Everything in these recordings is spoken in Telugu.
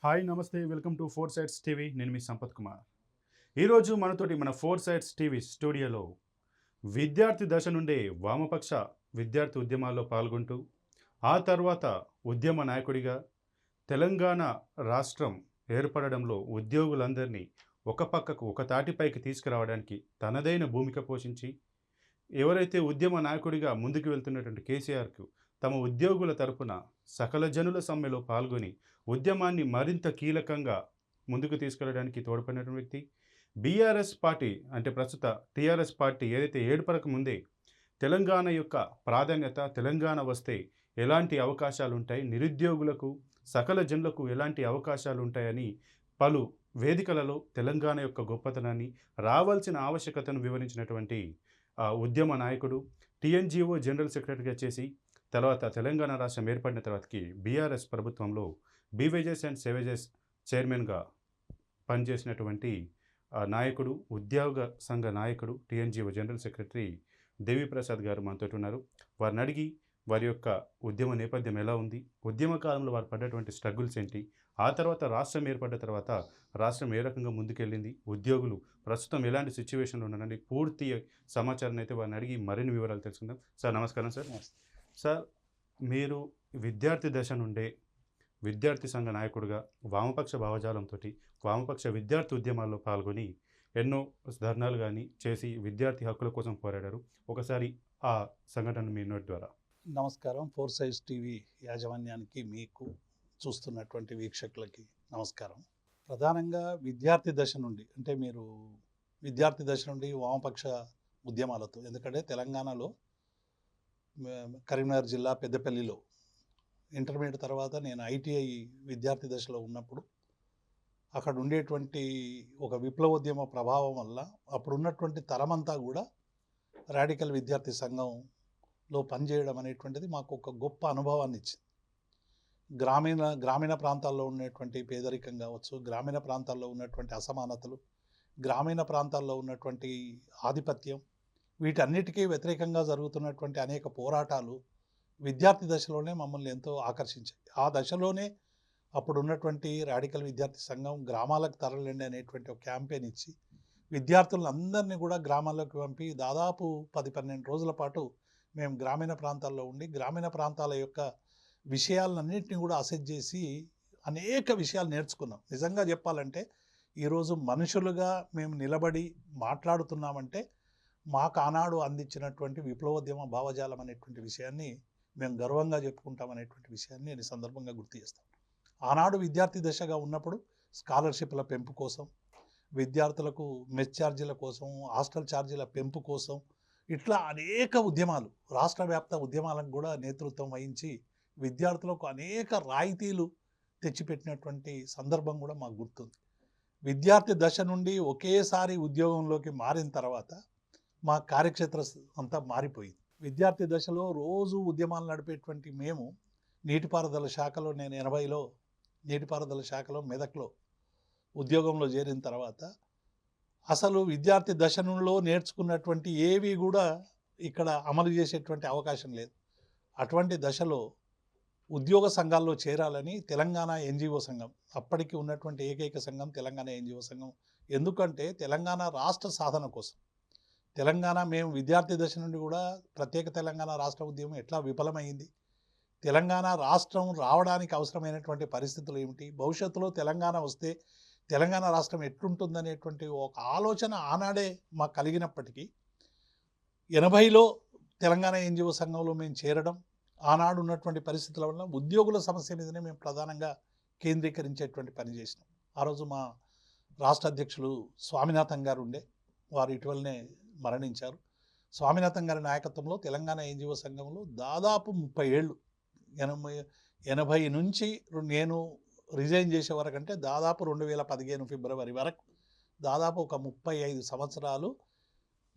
హాయ్ నమస్తే welcome to four sides TV. నేను మీ సంపత్ కుమార్. ఈరోజు మనతోటి మన ఫోర్ సైడ్స్ టీవీ స్టూడియోలో విద్యార్థి దశ నుండే వామపక్ష విద్యార్థి ఉద్యమాల్లో పాల్గొంటూ ఆ తర్వాత ఉద్యమ నాయకుడిగా తెలంగాణ రాష్ట్రం ఏర్పడడంలో ఉద్యోగులందరినీ ఒక పక్కకు ఒక తాటిపైకి తీసుకురావడానికి తనదైన భూమిక పోషించి ఎవరైతే ఉద్యమ నాయకుడిగా ముందుకు వెళ్తున్నటువంటి కేసీఆర్కు తమ ఉద్యోగుల తరపున సకల జనుల సమ్మెలో పాల్గొని ఉద్యమాన్ని మరింత కీలకంగా ముందుకు తీసుకెళ్ళడానికి తోడ్పడినటువంటి వ్యక్తి. బీఆర్ఎస్ పార్టీ అంటే ప్రస్తుత టీఆర్ఎస్ పార్టీ ఏదైతే ఏర్పడక ముందే తెలంగాణ యొక్క ప్రాధాన్యత, తెలంగాణ వస్తే ఎలాంటి అవకాశాలు ఉంటాయి, నిరుద్యోగులకు సకల జనులకు ఎలాంటి అవకాశాలు ఉంటాయని పలు వేదికలలో తెలంగాణ యొక్క గొప్పతనాన్ని, రావాల్సిన ఆవశ్యకతను వివరించినటువంటి ఉద్యమ నాయకుడు. టీఎన్జీఓ జనరల్ సెక్రటరీగా చేసి తర్వాత తెలంగాణ రాష్ట్రం ఏర్పడిన తర్వాతకి బీఆర్ఎస్ ప్రభుత్వంలో బీవేజెస్ అండ్ సేవేజెస్ చైర్మన్గా పనిచేసినటువంటి నాయకుడు, ఉద్యోగ సంఘ నాయకుడు, టీఎన్జీఓ జనరల్ సెక్రటరీ దేవిప్రసాద్ గారు మనతో ఉన్నారు. వారిని అడిగి వారి యొక్క ఉద్యమ నేపథ్యం ఎలా ఉంది, ఉద్యమ కాలంలో వారు పడ్డటువంటి స్ట్రగుల్స్ ఏంటి, ఆ తర్వాత రాష్ట్రం ఏర్పడ్డ తర్వాత రాష్ట్రం ఏ రకంగా ముందుకెళ్ళింది, ఉద్యోగులు ప్రస్తుతం ఎలాంటి సిచ్యువేషన్లో ఉన్నారని పూర్తి సమాచారాన్ని అయితే వారిని అడిగి మరిన్ని వివరాలు తెలుసుకుందాం. సార్ నమస్కారం. సార్ మీరు విద్యార్థి దశ నుండే విద్యార్థి సంఘ నాయకుడిగా వామపక్ష భావజాలంతో వామపక్ష విద్యార్థి ఉద్యమాల్లో పాల్గొని ఎన్నో ధర్నాలు కానీ చేసి విద్యార్థి హక్కుల కోసం పోరాడారు. ఒకసారి ఆ సంఘటన మీ నోటి ద్వారా. నమస్కారం. ఫోర్ సైడ్స్ టీవీ యాజమాన్యానికి, మీకు చూస్తున్నటువంటి వీక్షకులకి నమస్కారం. ప్రధానంగా విద్యార్థి దశ నుండి అంటే మీరు విద్యార్థి దశ నుండి వామపక్ష ఉద్యమాలతో, ఎందుకంటే తెలంగాణలో కరీంనగర్ జిల్లా పెద్దపల్లిలో ఇంటర్మీడియట్ తర్వాత నేను ఐటీఐ విద్యార్థి దశలో ఉన్నప్పుడు అక్కడ ఉండేటువంటి ఒక విప్లవోద్యమ ప్రభావం వల్ల అప్పుడున్నటువంటి తరమంతా కూడా రాడికల్ విద్యార్థి సంఘంలో పనిచేయడం అనేటువంటిది మాకు ఒక గొప్ప అనుభవాన్ని ఇచ్చింది. గ్రామీణ ప్రాంతాల్లో ఉన్నటువంటి పేదరికం కావచ్చు, గ్రామీణ ప్రాంతాల్లో ఉన్నటువంటి అసమానతలు, గ్రామీణ ప్రాంతాల్లో ఉన్నటువంటి ఆధిపత్యం, వీటన్నిటికీ వ్యతిరేకంగా జరుగుతున్నటువంటి అనేక పోరాటాలు విద్యార్థి దశలోనే మమ్మల్ని ఎంతో ఆకర్షించాయి. ఆ దశలోనే అప్పుడు ఉన్నటువంటి రాడికల్ విద్యార్థి సంఘం గ్రామాలకు తరలండి అనేటువంటి ఒక క్యాంపెయిన్ ఇచ్చి విద్యార్థులందరినీ కూడా గ్రామాల్లోకి పంపి దాదాపు 10-12 రోజుల పాటు మేము గ్రామీణ ప్రాంతాల్లో ఉండి గ్రామీణ ప్రాంతాల యొక్క విషయాలన్నింటినీ కూడా అసెస్ చేసి అనేక విషయాలు నేర్చుకున్నాం. నిజంగా చెప్పాలంటే ఈరోజు మనుషులుగా మేము నిలబడి మాట్లాడుతున్నామంటే మాకు ఆనాడు అందించినటువంటి విప్లవోద్యమ భావజాలం అనేటువంటి విషయాన్ని మేము గర్వంగా చెప్పుకుంటామనేటువంటి విషయాన్ని నేను సందర్భంగా గుర్తు చేస్తాను. ఆనాడు విద్యార్థి దశగా ఉన్నప్పుడు స్కాలర్షిప్ల పెంపు కోసం, విద్యార్థులకు మెస్ ఛార్జీల కోసం, హాస్టల్ ఛార్జీల పెంపు కోసం, ఇట్లా అనేక ఉద్యమాలు, రాష్ట్ర వ్యాప్త ఉద్యమాలకు కూడా నేతృత్వం వహించి విద్యార్థులకు అనేక రాయితీలు తెచ్చిపెట్టినటువంటి సందర్భం కూడా మాకు గుర్తుంది. విద్యార్థి దశ నుండి ఒకేసారి ఉద్యోగంలోకి మారిన తర్వాత మా కార్యక్షేత్ర అంతా మారిపోయింది. విద్యార్థి దశలో రోజు ఉద్యమాలు నడిపేటువంటి మేము నీటిపారుదల శాఖలో, నేను 80లో నీటిపారుదల శాఖలో మెదక్లో ఉద్యోగంలో చేరిన తర్వాత అసలు విద్యార్థి దశలో నేర్చుకున్నటువంటి ఏవి కూడా ఇక్కడ అమలు చేసేటువంటి అవకాశం లేదు. అటువంటి దశలో ఉద్యోగ సంఘాల్లో చేరాలని తెలంగాణ ఎన్జిఓ సంఘం, అప్పటికి ఉన్నటువంటి ఏకైక సంఘం తెలంగాణ ఎన్జిఓ సంఘం. ఎందుకంటే తెలంగాణ రాష్ట్ర సాధన కోసం, తెలంగాణ మేము విద్యార్థి దశ నుండి కూడా ప్రత్యేక తెలంగాణ రాష్ట్ర ఉద్యమం ఎట్లా విఫలమైంది, తెలంగాణ రాష్ట్రం రావడానికి అవసరమైనటువంటి పరిస్థితులు ఏమిటి, భవిష్యత్తులో తెలంగాణ వస్తే తెలంగాణ రాష్ట్రం ఎట్లుంటుందనేటువంటి ఒక ఆలోచన ఆనాడే మాకు కలిగినప్పటికీ 80లో తెలంగాణ ఎన్జిఓ సంఘంలో మేము చేరడం, ఆనాడు ఉన్నటువంటి పరిస్థితుల వల్ల ఉద్యోగుల సమస్య మీదనే మేము ప్రధానంగా కేంద్రీకరించేటువంటి పని చేసినాం. ఆ రోజు మా రాష్ట్ర అధ్యక్షులు స్వామినాథన్ గారు ఉండే, వారు ఇటీవలనే మరణించారు. స్వామినాథన్ గారి నాయకత్వంలో తెలంగాణ ఎన్జిఓ సంఘంలో దాదాపు 30 ఏళ్ళు, 80 నుంచి నేను రిజైన్ చేసే వరకు అంటే దాదాపు 2015 ఫిబ్రవరి వరకు దాదాపు ఒక 35 సంవత్సరాలు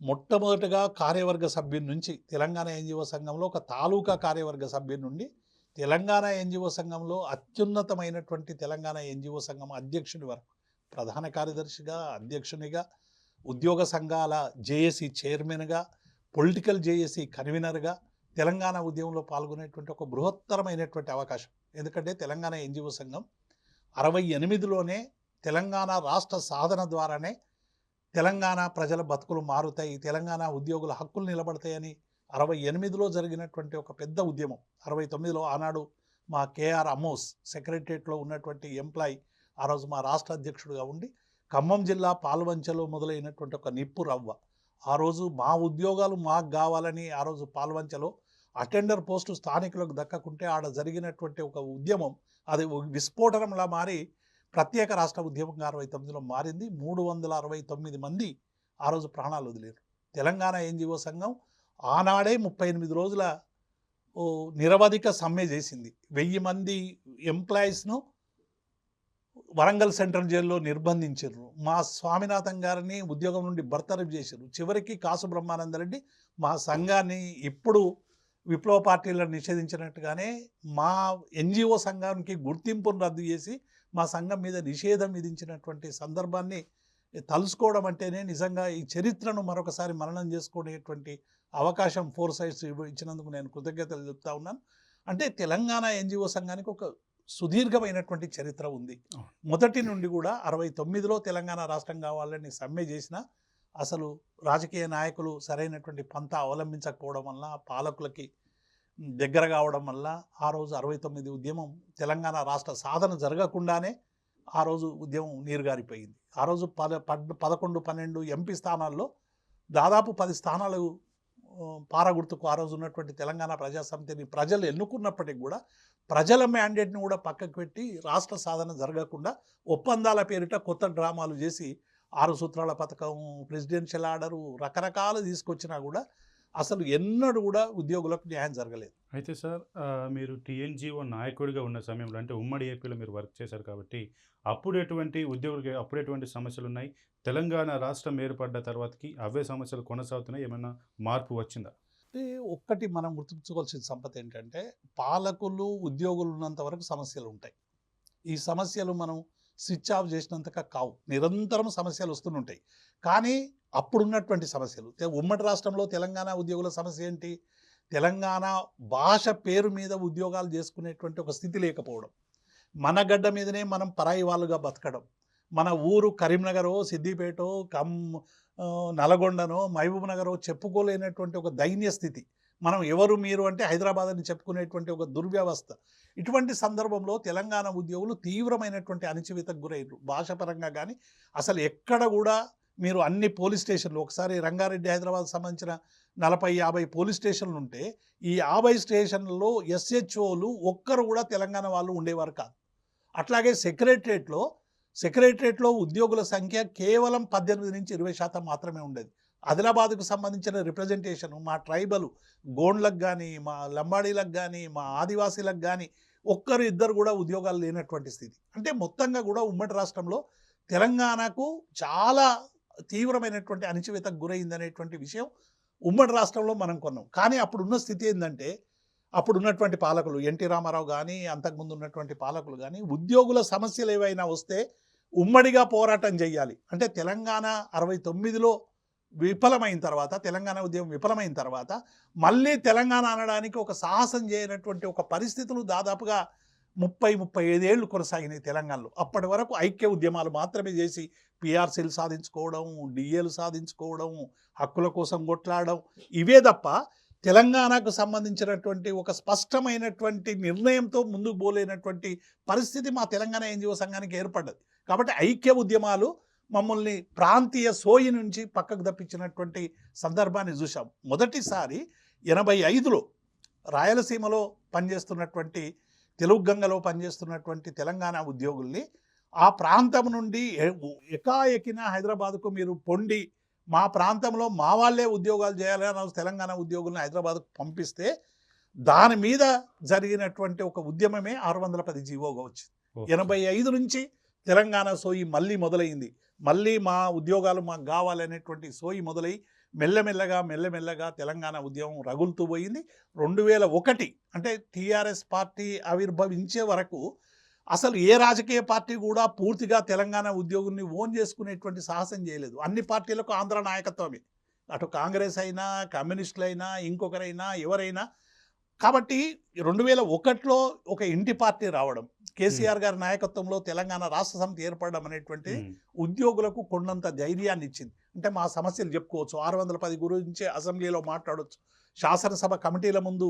మొట్టమొదటిగా కార్యవర్గ సభ్యుని నుంచి, తెలంగాణ ఎన్జిఓ సంఘంలో ఒక తాలూకా కార్యవర్గ సభ్యుని నుండి తెలంగాణ ఎన్జిఓ సంఘంలో అత్యున్నతమైనటువంటి తెలంగాణ ఎన్జిఓ సంఘం అధ్యక్షుడి వరకు, ప్రధాన కార్యదర్శిగా, అధ్యక్షునిగా, ఉద్యోగ సంఘాల జేఏసీ చైర్మన్గా, పొలిటికల్ జేఏసీ కన్వీనర్గా తెలంగాణ ఉద్యమంలో పాల్గొనేటువంటి ఒక బృహత్తరమైనటువంటి అవకాశం. ఎందుకంటే తెలంగాణ ఎన్జిఓ సంఘం 68లోనే తెలంగాణ రాష్ట్ర సాధన ద్వారానే తెలంగాణ ప్రజల బతుకులు మారుతాయి, తెలంగాణ ఉద్యోగుల హక్కులు నిలబడతాయని 68లో జరిగినటువంటి ఒక పెద్ద ఉద్యమం. 69లో ఆనాడు మా కేఆర్ అమోస్ సెక్రటరియట్లో ఉన్నటువంటి ఎంప్లాయీ ఆ రోజు మా రాష్ట్ర అధ్యక్షుడిగా ఉండి ఖమ్మం జిల్లా పాల్వంచలో మొదలైనటువంటి ఒక నిప్పు రవ్వ. ఆ రోజు మా ఉద్యోగాలు మాకు కావాలని ఆ రోజు పాల్వంచలో అటెండర్ పోస్టు స్థానికులకు దక్కకుంటే ఆడ జరిగినటువంటి ఒక ఉద్యమం అది విస్ఫోటనంలా మారి ప్రత్యేక రాష్ట్ర ఉద్యమంగా 69లో మారింది. 369 మంది ఆ రోజు ప్రాణాలు వదిలేరు. తెలంగాణ ఎన్జిఓ సంఘం ఆనాడే 38 రోజుల నిరవధిక సమ్మె చేసింది. 1000 మంది ఎంప్లాయీస్ను వరంగల్ సెంట్రల్ జైల్లో నిర్బంధించారు. మా స్వామినాథన్ గారిని ఉద్యోగం నుండి బర్తరఫ్ చేశారు. చివరికి కాసు బ్రహ్మానందరెడ్డి మా సంఘాన్ని ఇప్పుడు విప్లవ పార్టీలను నిషేధించినట్టుగానే మా ఎన్జిఓ సంఘానికి గుర్తింపును రద్దు చేసి మా సంఘం మీద నిషేధం విధించినటువంటి సందర్భాన్ని తలుసుకోవడం అంటేనే నిజంగా ఈ చరిత్రను మరొకసారి మననం చేసుకునేటువంటి అవకాశం ఫోర్ సైడ్స్ ఇచ్చినందుకు నేను కృతజ్ఞతలు చెప్తా ఉన్నాను. అంటే తెలంగాణ ఎన్జిఓ సంఘానికి ఒక సుదీర్ఘమైనటువంటి చరిత్ర ఉంది. మొదటి నుండి కూడా 69లో తెలంగాణ రాష్ట్రం కావాలని సమ్మె చేసిన అసలు రాజకీయ నాయకులు సరైనటువంటి పంత అవలంబించకపోవడం వల్ల పాలకులకి దగ్గర కావడం వల్ల ఆ రోజు 69 ఉద్యమం తెలంగాణ రాష్ట్ర సాధన జరగకుండానే ఆ రోజు ఉద్యమం నీరుగారిపోయింది. ఆ రోజు 11-12 ఎంపీ స్థానాల్లో దాదాపు 10 స్థానాలు పారగుర్తుకు ఆ రోజు ఉన్నటువంటి తెలంగాణ ప్రజాసమితిని ప్రజలు ఎన్నుకున్నప్పటికీ కూడా ప్రజల మ్యాండేట్ని కూడా పక్కకు పెట్టి రాష్ట్ర సాధన జరగకుండా ఒప్పందాల పేరిట కొత్త డ్రామాలు చేసి 6 సూత్రాల పథకం, ప్రెసిడెన్షియల్ ఆర్డరు రకరకాలు తీసుకొచ్చినా కూడా అసలు ఎన్నడూ కూడా ఉద్యోగులకు న్యాయం జరగలేదు. అయితే సార్ మీరు టీఎన్జిఓ నాయకుడిగా ఉన్న సమయంలో అంటే ఉమ్మడి ఏపీలో మీరు వర్క్ చేశారు కాబట్టి అప్పుడు ఎటువంటి ఉద్యోగులకి అప్పుడు ఎటువంటి సమస్యలు ఉన్నాయి? తెలంగాణ రాష్ట్రం ఏర్పడ్డ తర్వాతకి అవే సమస్యలు కొనసాగుతున్నాయి, ఏమైనా మార్పు వచ్చిందా? అంటే ఒక్కటి మనం గుర్తుంచుకోవాల్సిన సంపద ఏంటంటే పాలకులు ఉద్యోగులు ఉన్నంత వరకు సమస్యలు ఉంటాయి. ఈ సమస్యలు మనం స్విచ్ ఆఫ్ చేసినంతగా కావు, నిరంతరం సమస్యలు వస్తుంటాయి. కానీ అప్పుడున్నటువంటి సమస్యలు ఉమ్మడి రాష్ట్రంలో తెలంగాణ ఉద్యోగుల సమస్య ఏంటి? తెలంగాణ భాష పేరు మీద ఉద్యోగాలు చేసుకునేటువంటి ఒక స్థితి లేకపోవడం, మన గడ్డ మీదనే మనం పరాయి వాళ్ళుగా బతకడం, మన ఊరు కరీంనగరో సిద్దిపేటో నల్గొండనో మహబూబ్ నగరో చెప్పుకోలేనటువంటి ఒక దైన్య స్థితి, మనం ఎవరు మీరు అంటే హైదరాబాద్ అని చెప్పుకునేటువంటి ఒక దుర్వ్యవస్థ. ఇటువంటి సందర్భంలో తెలంగాణ ఉద్యోగులు తీవ్రమైనటువంటి అణచివేతకు గురయ్యారు. భాషపరంగా కానీ అసలు ఎక్కడ కూడా మీరు అన్ని పోలీస్ స్టేషన్లు ఒకసారి రంగారెడ్డి హైదరాబాద్ సంబంధించిన 40-50 పోలీస్ స్టేషన్లు ఉంటే ఈ 50 స్టేషన్లలో ఎస్హెచ్ఓలు ఒక్కరు కూడా తెలంగాణ వాళ్ళు ఉండేవారు కాదు. అట్లాగే సెక్రటరియట్లో ఉద్యోగుల సంఖ్య కేవలం 18-20% మాత్రమే ఉండేది. ఆదిలాబాద్కు సంబంధించిన రిప్రజెంటేషన్ మా ట్రైబల్ గోండ్లకు కానీ మా లంబాడీలకు కానీ మా ఆదివాసీలకు కానీ ఒక్కరు ఇద్దరు కూడా ఉద్యోగాలు లేనటువంటి స్థితి. అంటే మొత్తంగా కూడా ఉమ్మడి రాష్ట్రంలో తెలంగాణకు చాలా తీవ్రమైనటువంటి అణచివేతకు గురైందనేటువంటి విషయం ఉమ్మడి రాష్ట్రంలో మనం కొన్నాం. కానీ అప్పుడున్న స్థితి ఏంటంటే అప్పుడున్నటువంటి పాలకులు ఎన్టీ రామారావు కానీ అంతకుముందు ఉన్నటువంటి పాలకులు కానీ ఉద్యోగుల సమస్యలు ఏవైనా వస్తే ఉమ్మడిగా పోరాటం చేయాలి అంటే తెలంగాణ 69లో విఫలమైన తర్వాత తెలంగాణ ఉద్యమం విఫలమైన తర్వాత మళ్ళీ తెలంగాణ అనడానికి ఒక సాహసం చేయనటువంటి ఒక పరిస్థితులు దాదాపుగా 30-35 ఏళ్ళు కొనసాగినాయి తెలంగాణలో. అప్పటి వరకు ఐక్య ఉద్యమాలు మాత్రమే చేసి పిఆర్సీలు సాధించుకోవడం, డిఏలు సాధించుకోవడం, హక్కుల కోసం కొట్లాడడం ఇవే తప్ప తెలంగాణకు సంబంధించినటువంటి ఒక స్పష్టమైనటువంటి నిర్ణయంతో ముందుకు పోలేనటువంటి పరిస్థితి మా తెలంగాణ ఎన్జిఓ సంఘానికి ఏర్పడ్డది. కాబట్టి ఐక్య ఉద్యమాలు మమ్మల్ని ప్రాంతీయ సోయి నుంచి పక్కకు తప్పించినటువంటి సందర్భాన్ని చూసాం. మొదటిసారి 85లో రాయలసీమలో పనిచేస్తున్నటువంటి తెలుగు గంగలో పనిచేస్తున్నటువంటి తెలంగాణ ఉద్యోగుల్ని ఆ ప్రాంతం నుండి ఎకాఎకిన హైదరాబాద్కు మీరు పొండి మా ప్రాంతంలో మా వాళ్ళే ఉద్యోగాలు చేయాలని తెలంగాణ ఉద్యోగులను హైదరాబాద్కు పంపిస్తే దాని మీద జరిగినటువంటి ఒక ఉద్యమమే 610 జీవోగా వచ్చింది. 85 నుంచి తెలంగాణ సోయి మళ్ళీ మొదలైంది. మళ్ళీ మా ఉద్యోగాలు మాకు కావాలనేటువంటి సోయి మొదలై మెల్లమెల్లగా తెలంగాణ ఉద్యమం రగులుతూ పోయింది. 2001 అంటే టీఆర్ఎస్ పార్టీ ఆవిర్భవించే వరకు అసలు ఏ రాజకీయ పార్టీ కూడా పూర్తిగా తెలంగాణ ఉద్యోగుల్ని ఓన్ చేసుకునేటువంటి సాహసం చేయలేదు. అన్ని పార్టీలకు ఆంధ్ర నాయకత్వమే, అటు కాంగ్రెస్ అయినా కమ్యూనిస్టులైనా ఇంకొకరైనా ఎవరైనా కాబట్టి 2001లో ఒక ఇంటి పార్టీ రావడం, కేసీఆర్ గారి నాయకత్వంలో తెలంగాణ రాష్ట్ర సమితి ఏర్పడడం అనేటువంటి ఉద్యోగులకు కొండంత ధైర్యాన్ని ఇచ్చింది. అంటే మా సమస్యలు చెప్పుకోవచ్చు, 610 గురించి అసెంబ్లీలో మాట్లాడవచ్చు, శాసనసభ కమిటీల ముందు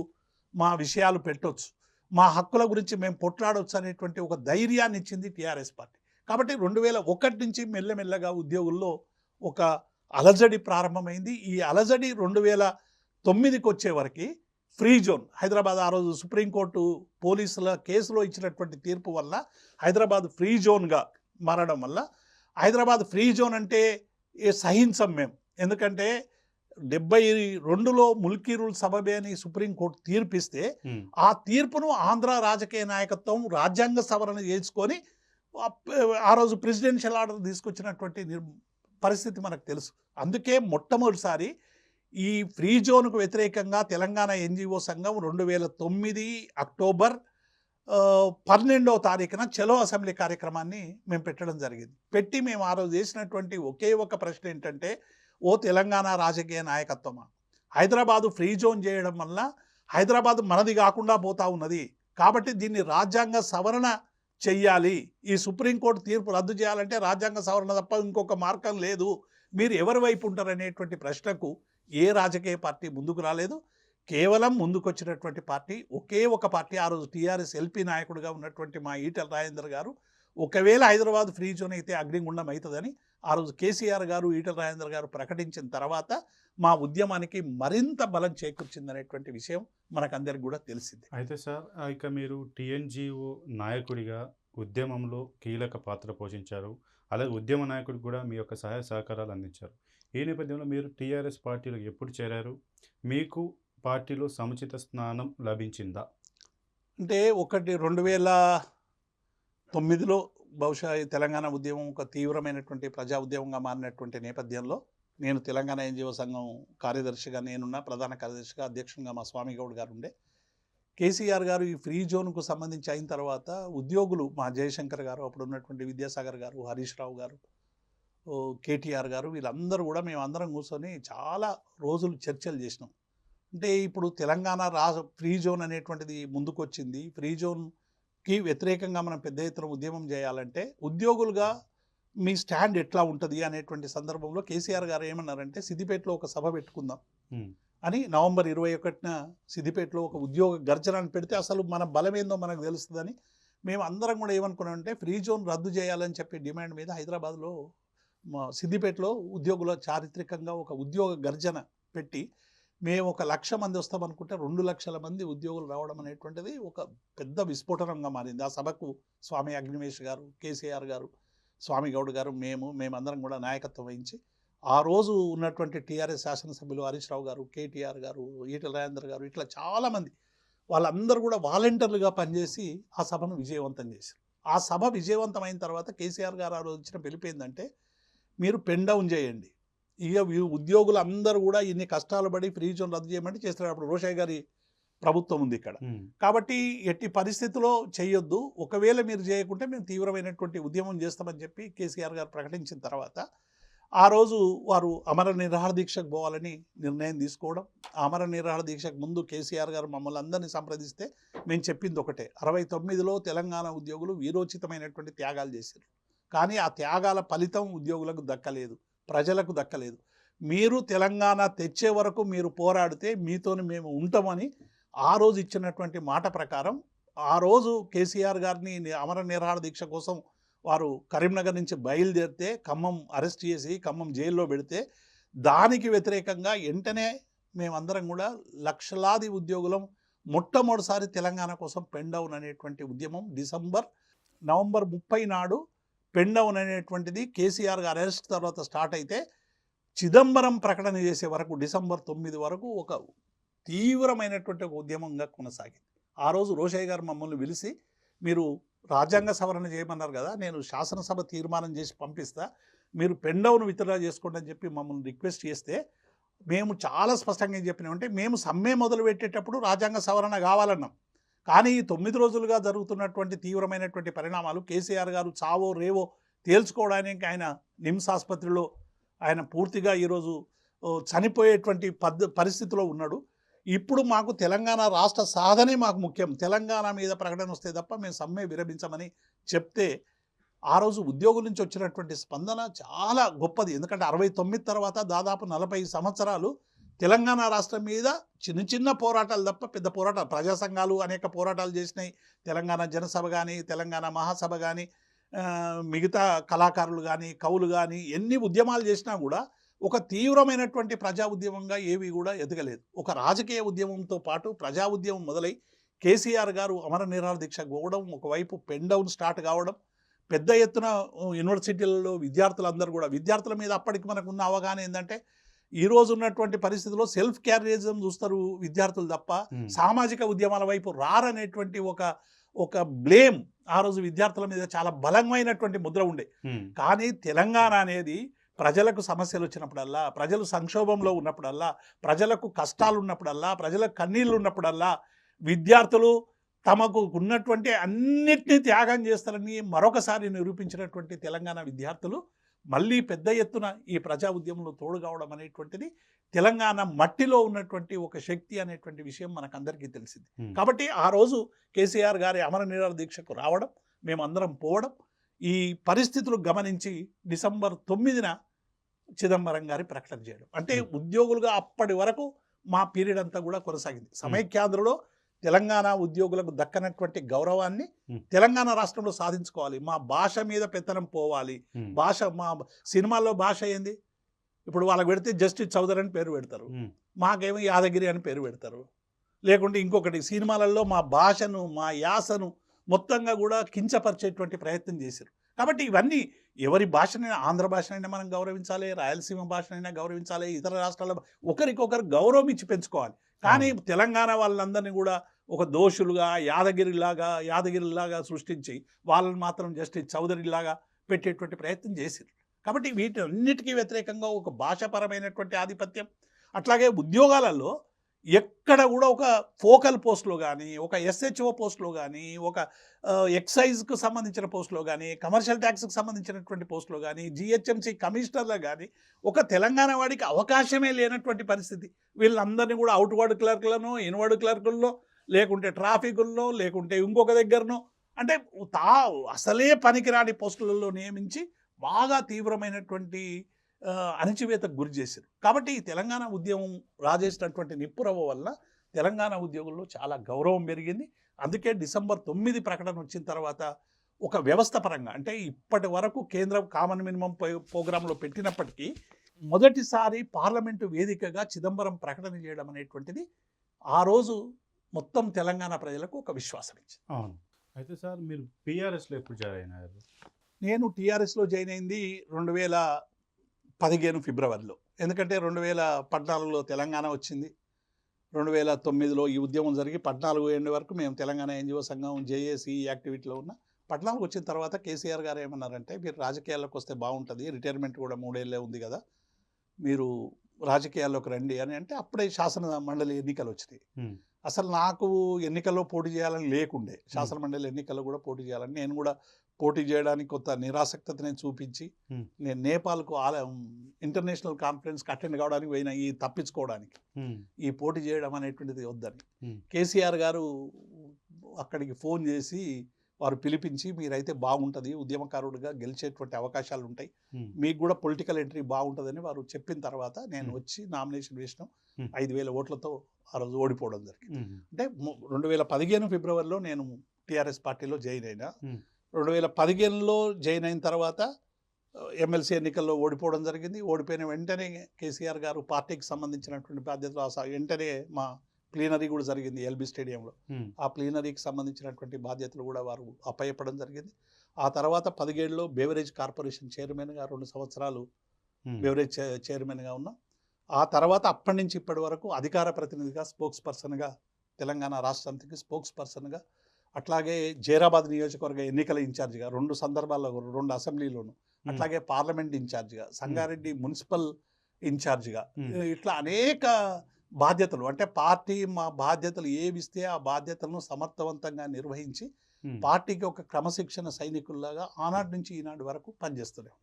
మా విషయాలు పెట్టవచ్చు, మా హక్కుల గురించి మేము పొట్లాడవచ్చు అనేటువంటి ఒక ధైర్యాన్ని ఇచ్చింది టీఆర్ఎస్ పార్టీ. కాబట్టి 2001 నుంచి మెల్లమెల్లగా ఉద్యోగుల్లో ఒక అలజడి ప్రారంభమైంది. ఈ అలజడి 2009కి వచ్చే వరకు ఫ్రీ జోన్ హైదరాబాద్, ఆ రోజు సుప్రీంకోర్టు పోలీసుల కేసులో ఇచ్చినటువంటి తీర్పు వల్ల హైదరాబాద్ ఫ్రీ జోన్గా మారడం వల్ల, హైదరాబాద్ ఫ్రీ జోన్ అంటే సహించం మేము, ఎందుకంటే 72లో ముల్కీ రూల్ సబబే అని సుప్రీంకోర్టు తీర్పిస్తే ఆ తీర్పును ఆంధ్ర రాజకీయ నాయకత్వం రాజ్యాంగ సవరణ చేసుకొని ఆ రోజు ప్రెసిడెన్షియల్ ఆర్డర్ తీసుకొచ్చినటువంటి పరిస్థితి మనకు తెలుసు. అందుకే మొట్టమొదటిసారి ఈ ఫ్రీ జోన్కు వ్యతిరేకంగా తెలంగాణ ఎన్జిఓ సంఘం 2009 అక్టోబర్ 12వ తారీఖున చలో అసెంబ్లీ కార్యక్రమాన్ని మేము పెట్టడం జరిగింది. పెట్టి మేము ఆ రోజు చేసినటువంటి ఒకే ఒక ప్రశ్న ఏంటంటే, ఓ తెలంగాణ రాజకీయ నాయకత్వమా, హైదరాబాదు ఫ్రీ జోన్ చేయడం వల్ల హైదరాబాద్ మనది కాకుండా పోతా ఉన్నది, కాబట్టి దీన్ని రాజ్యాంగ సవరణ చెయ్యాలి, ఈ సుప్రీంకోర్టు తీర్పు రద్దు చేయాలంటే రాజ్యాంగ సవరణ తప్ప ఇంకొక మార్గం లేదు, మీరు ఎవరి వైపు ఉంటారనేటువంటి ప్రశ్నకు ఏ రాజకీయ పార్టీ ముందుకు రాలేదు. కేవలం ముందుకొచ్చినటువంటి పార్టీ ఒకే ఒక పార్టీ, ఆ రోజు టీఆర్ఎస్ ఎల్పీ నాయకుడిగా ఉన్నటువంటి మా ఈటెల రాజేందర్ గారు, ఒకవేళ హైదరాబాద్ ఫ్రీ జోన్ అయితే అగ్నిగుండం అవుతుందని ఆ రోజు కేసీఆర్ గారు, ఈటెల రాజేందర్ గారు ప్రకటించిన తర్వాత మా ఉద్యమానికి మరింత బలం చేకూర్చిందనేటువంటి విషయం మనకందరికి కూడా తెలిసింది. అయితే సార్, ఇక మీరు టీఎన్జిఓ నాయకుడిగా ఉద్యమంలో కీలక పాత్ర పోషించారు, అలాగే ఉద్యమ నాయకుడికి కూడా మీ యొక్క సహాయ సహకారాలు అందించారు. ఈ నేపథ్యంలో మీరు టీఆర్ఎస్ పార్టీలో ఎప్పుడు చేరారు, మీకు పార్టీలో సముచిత స్థానం లభించిందా? అంటే 2009లో బహుశా ఈ తెలంగాణ ఉద్యమం ఒక తీవ్రమైనటువంటి ప్రజా ఉద్యమంగా మారినటువంటి నేపథ్యంలో నేను తెలంగాణ ఎన్జిఓ సంఘం కార్యదర్శిగా నేనున్న, ప్రధాన కార్యదర్శిగా, అధ్యక్షునిగా మా స్వామి గౌడ్ గారు ఉండే. కేసీఆర్ గారు ఈ ఫ్రీ జోన్కు సంబంధించి అయిన తర్వాత ఉద్యోగులు, మా జయశంకర్ గారు, అప్పుడు ఉన్నటువంటి విద్యాసాగర్ గారు, హరీష్ రావు గారు, కేటీఆర్ గారు, వీళ్ళందరూ కూడా మేమందరం కూర్చొని చాలా రోజులు చర్చలు చేసినాం. అంటే ఇప్పుడు తెలంగాణ ఫ్రీ జోన్ అనేటువంటిది ముందుకొచ్చింది, ఫ్రీ జోన్కి వ్యతిరేకంగా మనం పెద్ద ఎత్తున ఉద్యమం చేయాలంటే ఉద్యోగులుగా మీ స్టాండ్ ఎట్లా ఉంటుంది అనేటువంటి సందర్భంలో కేసీఆర్ గారు ఏమన్నారంటే, సిద్దిపేటలో ఒక సభ పెట్టుకుందాం అని నవంబర్ 21న సిద్దిపేటలో ఒక ఉద్యోగ గర్జనాన్ని పెడితే అసలు మన బలం ఏందో మనకు తెలుస్తుందని మేము అందరం కూడా ఏమనుకున్నామంటే, ఫ్రీ జోన్ రద్దు చేయాలని చెప్పి డిమాండ్ మీద హైదరాబాద్లో మా సిద్దిపేటలో ఉద్యోగుల చారిత్రకంగా ఒక ఉద్యోగ గర్జన పెట్టి మేము 1,00,000 మంది వస్తామనుకుంటే 2,00,000 మంది ఉద్యోగులు రావడం అనేటువంటిది ఒక పెద్ద విస్ఫోటనంగా మారింది. ఆ సభకు స్వామి అగ్నివేష్ గారు, కేసీఆర్ గారు, స్వామి గౌడ్ గారు, మేమందరం కూడా నాయకత్వం వహించి ఆ రోజు ఉన్నటువంటి టీఆర్ఎస్ శాసనసభ్యులు హరీష్ రావు గారు, కేటీఆర్ గారు, ఈటెల రాజేందర్ గారు, ఇట్లా చాలామంది వాళ్ళందరూ కూడా వాలంటీర్లుగా పనిచేసి ఆ సభను విజయవంతం చేశారు. ఆ సభ విజయవంతమైన తర్వాత కేసీఆర్ గారు ఆ రోజు ఇచ్చిన పిలుపు ఏంటంటే, మీరు పెన్ డౌన్ చేయండి, ఇక ఉద్యోగులు అందరూ కూడా ఇన్ని కష్టాలు పడి ఫ్రీ జోన్ రద్దు చేయమంటే చేస్తారు. అప్పుడు రోషయ్య గారి ప్రభుత్వం ఉంది ఇక్కడ, కాబట్టి ఎట్టి పరిస్థితుల్లో చేయొద్దు, ఒకవేళ మీరు చేయకుంటే మేము తీవ్రమైనటువంటి ఉద్యమం చేస్తామని చెప్పి కేసీఆర్ గారు ప్రకటించిన తర్వాత ఆ రోజు వారు అమర నిరాహార దీక్షకు పోవాలని నిర్ణయం తీసుకోవడం. అమర నిరాహార దీక్షకు ముందు కేసీఆర్ గారు మమ్మల్ని అందరినీ సంప్రదిస్తే మేము చెప్పింది ఒకటే, 69లో తెలంగాణ ఉద్యోగులు వీరోచితమైనటువంటి త్యాగాలు చేశారు, కానీ ఆ త్యాగాల ఫలితం ఉద్యోగులకు దక్కలేదు, ప్రజలకు దక్కలేదు. మీరు తెలంగాణ తెచ్చే వరకు మీరు పోరాడితే మీతోని మేము ఉంటామని ఆ రోజు ఇచ్చినటువంటి మాట ప్రకారం ఆ రోజు కేసీఆర్ గారిని అమర నిరాహార దీక్ష కోసం వారు కరీంనగర్ నుంచి బయలుదేరితే ఖమ్మం అరెస్ట్ చేసి ఖమ్మం జైల్లో పెడితే దానికి వ్యతిరేకంగా వెంటనే మేమందరం కూడా లక్షలాది ఉద్యోగులం మొట్టమొదటిసారి తెలంగాణ కోసం పెన్ డౌన్ అనేటువంటి ఉద్యమం నవంబర్ 30 నాడు పెన్ డౌన్ అనేటువంటిది కేసీఆర్ గారు అరెస్ట్ తర్వాత స్టార్ట్ అయితే చిదంబరం ప్రకటన చేసే వరకు డిసెంబర్ 9 వరకు ఒక తీవ్రమైనటువంటి ఒక ఉద్యమంగా కొనసాగింది. ఆ రోజు రోషయ్య గారు మమ్మల్ని పిలిచి, మీరు రాజ్యాంగ సవరణ చేయమన్నారు కదా, నేను శాసనసభ తీర్మానం చేసి పంపిస్తా, మీరు పెన్ డౌన్ విత్డ్రా చేసుకోండి అని చెప్పి మమ్మల్ని రిక్వెస్ట్ చేస్తే మేము చాలా స్పష్టంగా ఏం చెప్పినామంటే, మేము సమ్మె మొదలు పెట్టేటప్పుడు రాజ్యాంగ సవరణ కావాలన్నాం, కానీ ఈ 9 రోజులుగా జరుగుతున్నటువంటి తీవ్రమైనటువంటి పరిణామాలు, కేసీఆర్ గారు చావో రేవో తేల్చుకోవడానికి ఆయన నిమ్స్ ఆసుపత్రిలో ఆయన పూర్తిగా ఈరోజు చనిపోయేటువంటి పరిస్థితిలో ఉన్నాడు. ఇప్పుడు మాకు తెలంగాణ రాష్ట్ర సాధనే మాకు ముఖ్యం, తెలంగాణ మీద ప్రకటన వస్తే తప్ప మేము సమ్మె విరమించమని చెప్తే ఆ రోజు ఉద్యోగుల నుంచి వచ్చినటువంటి స్పందన చాలా గొప్పది. ఎందుకంటే 69 తర్వాత దాదాపు 40 సంవత్సరాలు తెలంగాణ రాష్ట్రం మీద చిన్న చిన్న పోరాటాలు తప్ప పెద్ద పోరాటాలు, ప్రజా సంఘాలు అనేక పోరాటాలు చేసినాయి. తెలంగాణ జనసభ కానీ, తెలంగాణ మహాసభ కానీ, మిగతా కళాకారులు కానీ, కవులు కానీ ఎన్ని ఉద్యమాలు చేసినా కూడా ఒక తీవ్రమైనటువంటి ప్రజా ఉద్యమంగా ఏవి కూడా ఎదగలేదు. ఒక రాజకీయ ఉద్యమంతో పాటు ప్రజా ఉద్యమం మొదలై కేసీఆర్ గారు అమర నిరాహార దీక్ష పోవడం, ఒకవైపు పెన్ డౌన్ స్టార్ట్ కావడం, పెద్ద ఎత్తున యూనివర్సిటీలలో విద్యార్థులందరూ కూడా, విద్యార్థుల మీద అప్పటికి మనకు ఉన్న అవగాహన ఏంటంటే ఈరోజు ఉన్నటువంటి పరిస్థితుల్లో సెల్ఫ్ క్యారియరిజం చూస్తారు విద్యార్థులు తప్ప సామాజిక ఉద్యమాల వైపు రారనేటువంటి ఒక బ్లేమ్ ఆ రోజు విద్యార్థుల మీద చాలా బలమైనటువంటి ముద్ర ఉండే. కానీ తెలంగాణ అనేది ప్రజలకు సమస్యలు వచ్చినప్పుడల్లా, ప్రజలు సంక్షోభంలో ఉన్నప్పుడల్లా, ప్రజలకు కష్టాలు ఉన్నప్పుడల్లా, ప్రజలకు కన్నీళ్ళు ఉన్నప్పుడల్లా విద్యార్థులు తమకు ఉన్నటువంటి అన్నిటినీ త్యాగం చేస్తారని మరొకసారి నిరూపించినటువంటి తెలంగాణ విద్యార్థులు మళ్ళీ పెద్ద ఎత్తున ఈ ప్రజా ఉద్యమంలో తోడు కావడం అనేటువంటిది తెలంగాణ మట్టిలో ఉన్నటువంటి ఒక శక్తి అనేటువంటి విషయం మనకందరికీ తెలిసింది. కాబట్టి ఆ రోజు కేసీఆర్ గారి అమర నిరాహార దీక్షకు రావడం, మేమందరం పోవడం, ఈ పరిస్థితులు గమనించి డిసెంబర్ 9న చిదంబరం గారి ప్రకటన చేయడం, అంటే ఉద్యోగులుగా అప్పటి వరకు మా పీరియడ్ అంతా కూడా కొనసాగింది. సమైక్యాంధ్రలో తెలంగాణ ఉద్యోగులకు దక్కనటువంటి గౌరవాన్ని తెలంగాణ రాష్ట్రంలో సాధించుకోవాలి. మా భాష మీద పెత్తనం పోవాలి. భాష, మా సినిమాల్లో భాష ఏంది, ఇప్పుడు వాళ్ళకి పెడితే జస్టిస్ చౌదరి అని పేరు పెడతారు, మాకేమో యాదగిరి అని పేరు పెడతారు. లేకుంటే ఇంకొకటి, సినిమాలలో మా భాషను, మా యాసను మొత్తంగా కూడా కించపరిచేటువంటి ప్రయత్నం చేశారు. కాబట్టి ఇవన్నీ ఎవరి భాషనైనా, ఆంధ్ర భాషనైనా మనం గౌరవించాలి, రాయలసీమ భాషనైనా గౌరవించాలి, ఇతర రాష్ట్రాల ఒకరికొకరు గౌరవం ఇచ్చి పెంచుకోవాలి. కానీ తెలంగాణ వాళ్ళందరినీ కూడా ఒక దోషులుగా యాదగిరిలాగా సృష్టించి వాళ్ళని మాత్రం జస్టిస్ చౌదరిలాగా పెట్టేటువంటి ప్రయత్నం చేశారు. కాబట్టి వీటన్నిటికీ వ్యతిరేకంగా ఒక భాషాపరమైనటువంటి ఆధిపత్యం, అట్లాగే ఉద్యోగాలలో ఎక్కడ కూడా ఒక ఫోకల్ పోస్ట్లో కానీ, ఒక ఎస్హెచ్ఓ పోస్ట్లో కానీ, ఒక ఎక్సైజ్కు సంబంధించిన పోస్ట్లో కానీ, కమర్షియల్ ట్యాక్స్కి సంబంధించినటువంటి పోస్ట్లో కానీ, జిహెచ్ఎంసీ కమిషనర్లో కానీ ఒక తెలంగాణ వాడికి అవకాశమే లేనటువంటి పరిస్థితి. వీళ్ళందరినీ కూడా అవుట్వర్డ్ క్లర్క్లను, ఇన్వర్డ్ క్లర్కుల్లో, లేకుంటే ట్రాఫికుల్లో, లేకుంటే ఇంకొక దగ్గరనో, అంటే అసలే పనికిరాని పోస్టులలో నియమించి బాగా తీవ్రమైనటువంటి అణచివేతకు గురి చేశారు. కాబట్టి ఈ తెలంగాణ ఉద్యమం రాజేసినటువంటి నిప్పురవ్వ వల్ల తెలంగాణ ఉద్యోగుల్లో చాలా గౌరవం పెరిగింది. అందుకే డిసెంబర్ 9 ప్రకటన వచ్చిన తర్వాత ఒక వ్యవస్థ పరంగా, అంటే ఇప్పటి వరకు కేంద్రం కామన్ మినిమం ప్రోగ్రాంలో పెట్టినప్పటికీ మొదటిసారి పార్లమెంటు వేదికగా చిదంబరం ప్రకటన చేయడం అనేటువంటిది ఆ రోజు మొత్తం తెలంగాణ ప్రజలకు ఒక విశ్వాసం ఇచ్చింది. అవును. అయితే సార్, మీరు పిఆర్ఎస్లో ఎప్పుడు జాయిన్ అయ్యారు? నేను టీఆర్ఎస్లో జాయిన్ అయింది 2015 ఫిబ్రవరిలో. ఎందుకంటే 2014లో తెలంగాణ వచ్చింది, 2009లో ఈ ఉద్యమం జరిగి 14 ఏళ్ళ వరకు మేము తెలంగాణ ఎన్జిఓ సంఘం జేఏసీ యాక్టివిటీలో ఉన్న. 14 వచ్చిన తర్వాత కేసీఆర్ గారు ఏమన్నారంటే, మీరు రాజకీయాల్లోకి వస్తే బాగుంటుంది, రిటైర్మెంట్ కూడా 3 ఏళ్ళే ఉంది కదా, మీరు రాజకీయాల్లోకి రండి అని అంటే అప్పుడే శాసన మండలి ఎన్నికలు వచ్చినాయి. అసలు నాకు ఎన్నికల్లో పోటీ చేయాలని లేకుండే, శాసన మండలి ఎన్నికల్లో కూడా పోటీ చేయాలని, నేను కూడా పోటీ చేయడానికి కొంత నిరాసక్తతని చూపించి నేను నేపాల్కు ఇంటర్నేషనల్ కాన్ఫరెన్స్కి అటెండ్ కావడానికి పోయినా, ఈ తప్పించుకోవడానికి, ఈ పోటీ చేయడం అనేటువంటిది వద్దని. కేసీఆర్ గారు అక్కడికి ఫోన్ చేసి వారు పిలిపించి, మీరైతే బాగుంటుంది, ఉద్యమకారుడిగా గెలిచేటువంటి అవకాశాలు ఉంటాయి, మీకు కూడా పొలిటికల్ ఎంట్రీ బాగుంటుందని వారు చెప్పిన తర్వాత నేను వచ్చి నామినేషన్ వేసినాం. 5,000 ఓట్లతో ఆ రోజు ఓడిపోవడం జరిగింది. అంటే 2015 ఫిబ్రవరిలో నేను టీఆర్ఎస్ పార్టీలో జాయిన్ అయినా. 2015లో జాయిన్ అయిన తర్వాత ఎమ్మెల్సీ ఎన్నికల్లో ఓడిపోవడం జరిగింది. ఓడిపోయిన వెంటనే కేసీఆర్ గారు పార్టీకి సంబంధించినటువంటి బాధ్యతలు వెంటనే మా ప్లీనరీ కూడా జరిగింది ఎల్బీ స్టేడియంలో. ఆ ప్లీనరీకి సంబంధించినటువంటి బాధ్యతలు కూడా వారు అప్పయ్యపడం జరిగింది. ఆ తర్వాత 17లో బెవరేజ్ కార్పొరేషన్ చైర్మన్గా 2 సంవత్సరాలు బెవరేజ్ చైర్మన్గా ఉన్నాం. ఆ తర్వాత అప్పటి నుంచి ఇప్పటి వరకు అధికార ప్రతినిధిగా, స్పోక్స్ పర్సన్గా, తెలంగాణ రాష్ట్రానికి స్పోక్స్ పర్సన్గా, అట్లాగే జైరాబాద్ నియోజకవర్గ ఎన్నికల ఇన్ఛార్జిగా 2 సందర్భాల్లో 2 అసెంబ్లీలోను, అట్లాగే పార్లమెంట్ ఇన్ఛార్జిగా, సంగారెడ్డి మున్సిపల్ ఇన్ఛార్జిగా, ఇట్లా అనేక బాధ్యతలు అంటే పార్టీ మా బాధ్యతలు ఏవిస్తే ఆ బాధ్యతలను సమర్థవంతంగా నిర్వహించి పార్టీకి ఒక క్రమశిక్షణ సైనికుల్లాగా ఆనాటి నుంచి ఈనాటి వరకు పనిచేస్తున్నాం.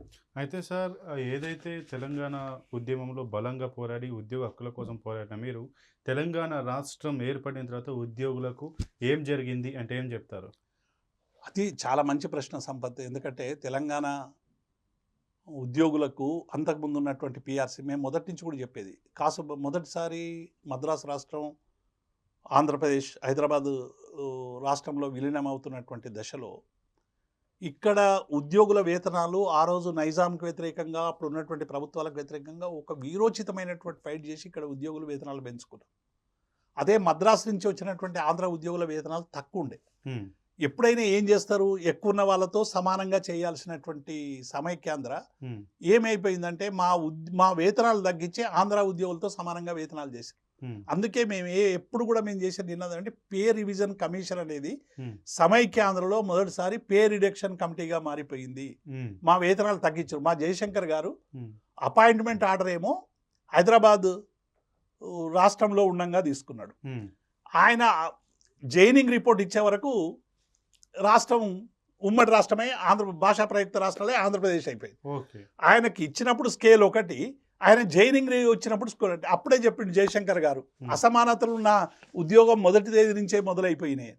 అయితే సార్ ఏదైతే తెలంగాణ ఉద్యమంలో బలంగా పోరాడి ఉద్యోగ హక్కుల కోసం పోరాడిన మీరు తెలంగాణ రాష్ట్రం ఏర్పడిన తర్వాత ఉద్యోగులకు ఏం జరిగింది అంటే ఏం చెప్తారు? అది చాలా మంచి ప్రశ్న సంపత్. ఎందుకంటే తెలంగాణ ఉద్యోగులకు అంతకుముందు ఉన్నటువంటి పిఆర్సీ మేము మొదటి నుంచి కూడా చెప్పేది మొదటిసారి మద్రాసు రాష్ట్రం ఆంధ్రప్రదేశ్ హైదరాబాదు రాష్ట్రంలో విలీనం అవుతున్నటువంటి దశలో ఇక్కడ ఉద్యోగుల వేతనాలు ఆ రోజు నైజాంకి వ్యతిరేకంగా అప్పుడు ఉన్నటువంటి ప్రభుత్వాలకు వ్యతిరేకంగా ఒక వీరోచితమైనటువంటి ఫైట్ చేసి ఇక్కడ ఉద్యోగుల వేతనాలు పెంచుకున్నారు. అదే మద్రాసు నుంచి వచ్చినటువంటి ఆంధ్ర ఉద్యోగుల వేతనాలు తక్కువ ఉండే. ఎప్పుడైనా ఏం చేస్తారు, ఎక్కువ ఉన్న వాళ్ళతో సమానంగా చేయాల్సినటువంటి సమైక్యాంధ్ర ఏమైపోయిందంటే మా వేతనాలు తగ్గించి ఆంధ్ర ఉద్యోగులతో సమానంగా వేతనాలు చేశారు. అందుకే మేము ఎప్పుడు కూడా మేము చేసేది ఏంటంటే పే రివిజన్ కమిషన్ అనేది సమైక్యాంధ్రలో మొదటిసారి పే రిడక్షన్ కమిటీగా మారిపోయింది. మా వేతనాలు తగ్గించారు. మా జయశంకర్ గారు అపాయింట్మెంట్ ఆర్డర్ ఏమో హైదరాబాద్ రాష్ట్రంలో ఉండంగా తీసుకున్నాడు. ఆయన జైనింగ్ రిపోర్ట్ ఇచ్చే వరకు రాష్ట్రం ఉమ్మడి రాష్ట్రమే భాషా ప్రయుక్త రాష్ట్రాలే ఆంధ్రప్రదేశ్ అయిపోయింది. ఆయనకి ఇచ్చినప్పుడు స్కేల్ ఒకటి, ఆయన జైనింగ్ వచ్చినప్పుడు స్కేల్ ఒకటి. అప్పుడే చెప్పిండు జయశంకర్ గారు, అసమానతలు నా ఉద్యోగం మొదటి తేదీ నుంచే మొదలైపోయినాయి.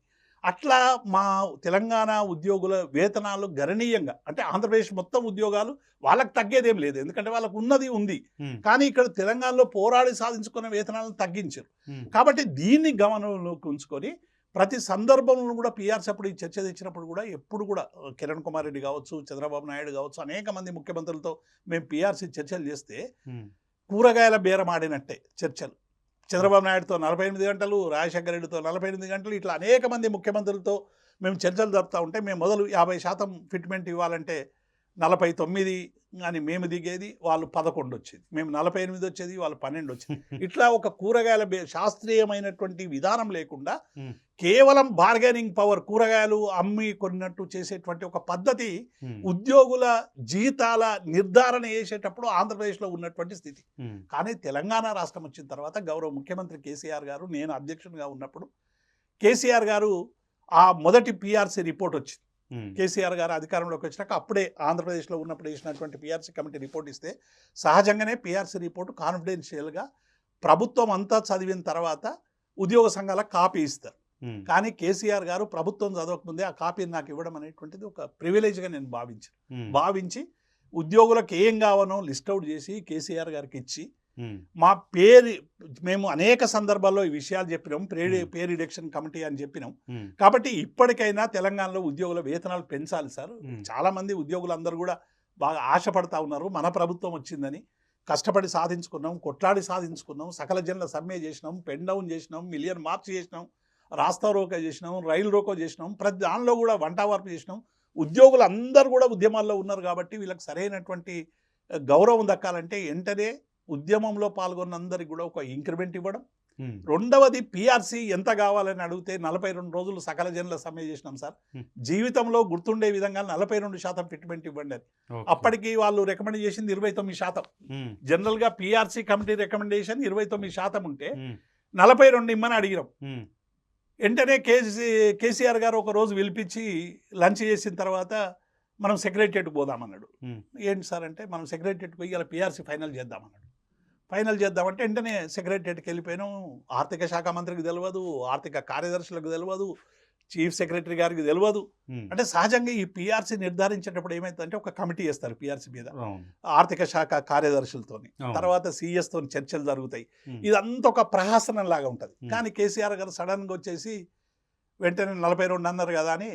అట్లా మా తెలంగాణ ఉద్యోగుల వేతనాలు గణనీయంగా, అంటే ఆంధ్రప్రదేశ్ మొత్తం ఉద్యోగాలు వాళ్ళకి తగ్గేదేం లేదు, ఎందుకంటే వాళ్ళకు ఉన్నది ఉంది. కానీ ఇక్కడ తెలంగాణలో పోరాడి సాధించుకున్న వేతనాలను తగ్గించారు. కాబట్టి దీన్ని గమనంలోకి ఉంచుకొని ప్రతి సందర్భంలో కూడా పిఆర్సీ అప్పుడు ఈ చర్చ తెచ్చినప్పుడు కూడా ఎప్పుడు కూడా కిరణ్ కుమార్ రెడ్డి కావచ్చు, చంద్రబాబు నాయుడు కావచ్చు, అనేక మంది ముఖ్యమంత్రులతో మేము పిఆర్సీ చర్చలు చేస్తే కూరగాయల బేరం ఆడినట్టే చర్చలు. చంద్రబాబు నాయుడుతో 48 గంటలు, రాజశేఖర రెడ్డితో 48 గంటలు, ఇట్లా అనేక మంది ముఖ్యమంత్రులతో మేము చర్చలు జరుపుతూ ఉంటే మేము మొదలు 50% ఫిట్మెంట్ ఇవ్వాలంటే 49 అని మేము దిగేది, వాళ్ళు 11 వచ్చేది, మేము 48 వచ్చేది, వాళ్ళు 12 వచ్చేది. ఇట్లా ఒక కూరగాయల శాస్త్రీయమైనటువంటి విధానం లేకుండా కేవలం బార్గెనింగ్ పవర్, కూరగాయలు అమ్మి కొన్నట్టు చేసేటువంటి ఒక పద్ధతి ఉద్యోగుల జీతాల నిర్ధారణ చేసేటప్పుడు ఆంధ్రప్రదేశ్లో ఉన్నటువంటి స్థితి. కానీ తెలంగాణ రాష్ట్రం వచ్చిన తర్వాత గౌరవ ముఖ్యమంత్రి కేసీఆర్ గారు, నేను అధ్యక్షునిగా ఉన్నప్పుడు కేసీఆర్ గారు ఆ మొదటి పిఆర్సీ రిపోర్ట్ వచ్చింది. కేసీఆర్ గారు అధికారంలోకి వచ్చినాక అప్పుడే ఆంధ్రప్రదేశ్లో ఉన్నప్పుడు వేసినటువంటి పిఆర్సీ కమిటీ రిపోర్ట్ ఇస్తే సహజంగానే పిఆర్సీ రిపోర్టు కాన్ఫిడెన్షియల్గా ప్రభుత్వం అంతా చదివిన తర్వాత ఉద్యోగ సంఘాలకు కాపీ ఇస్తారు. కానీ కేసీఆర్ గారు ప్రభుత్వం చదవకముందే ఆ కాపీని నాకు ఇవ్వడం అనేటువంటిది ఒక ప్రివిలేజ్గా నేను భావించి ఉద్యోగులకు ఏం కావాలో లిస్ట్ అవుట్ చేసి కేసీఆర్ గారికి ఇచ్చి మా మేము అనేక సందర్భాల్లో ఈ విషయాలు చెప్పినాం, పే రిడక్షన్ కమిటీ అని చెప్పినాం. కాబట్టి ఇప్పటికైనా తెలంగాణలో ఉద్యోగుల వేతనాలు పెంచాలి సార్. చాలామంది ఉద్యోగులందరూ కూడా బాగా ఆశపడతా ఉన్నారు, మన ప్రభుత్వం వచ్చిందని. కష్టపడి సాధించుకున్నాం, కొట్లాడి సాధించుకున్నాం, సకల జనుల సమ్మె చేసినాం, పెన్ డౌన్ చేసినాం, మిలియన్ మార్చ్ చేసినాం, రాస్తా రోకో చేసినాం, రైలు రోకో చేసినాం, ప్రతి దానిలో కూడా వంట వార్పు చేసినాం. ఉద్యోగులు అందరూ కూడా ఉద్యమాల్లో ఉన్నారు కాబట్టి వీళ్ళకి సరైనటువంటి గౌరవం దక్కాలంటే వెంటనే ఉద్యమంలో పాల్గొన్న అందరికి కూడా ఒక ఇంక్రిమెంట్ ఇవ్వడం. రెండవది పిఆర్సీ ఎంత కావాలని అడిగితే 42 రోజులు సకల జనుల సమ్మె చేసినాం సార్. జీవితంలో గుర్తుండే విధంగా 42% ఫిట్మెంట్ ఇవ్వండి అని. అప్పటికి వాళ్ళు రికమెండ్ చేసింది 29%. జనరల్గా పిఆర్సీ కమిటీ రికమెండేషన్ 29% ఉంటే 42 ఇమ్మని అడిగినాం. వెంటనే కేసీఆర్ గారు ఒక రోజు పిలిపించి లంచ్ చేసిన తర్వాత మనం సెక్రటరియట్కి పోదామన్నాడు. ఏంటి సార్ అంటే మనం సెక్రటరియట్కి పోయి ఇలా పిఆర్సీ ఫైనల్ చేద్దామన్నాడు. ఫైనల్ చేద్దామంటే వెంటనే సెక్రటరియట్కి వెళ్ళిపోయినాం. ఆర్థిక శాఖ మంత్రికి తెలియదు, ఆర్థిక కార్యదర్శులకు తెలియదు, చీఫ్ సెక్రటరీ గారికి తెలియదు. అంటే సహజంగా ఈ పిఆర్సీ నిర్ధారించేటప్పుడు ఏమైందంటే ఒక కమిటీ వేస్తారు పిఆర్సీ మీద, ఆర్థిక శాఖ కార్యదర్శులతో, తర్వాత సిఎస్తో చర్చలు జరుగుతాయి. ఇదంతా ఒక ప్రహసనం లాగా ఉంటుంది. కానీ కేసీఆర్ గారు సడన్గా వచ్చేసి వెంటనే 42 అన్నారు కదా అని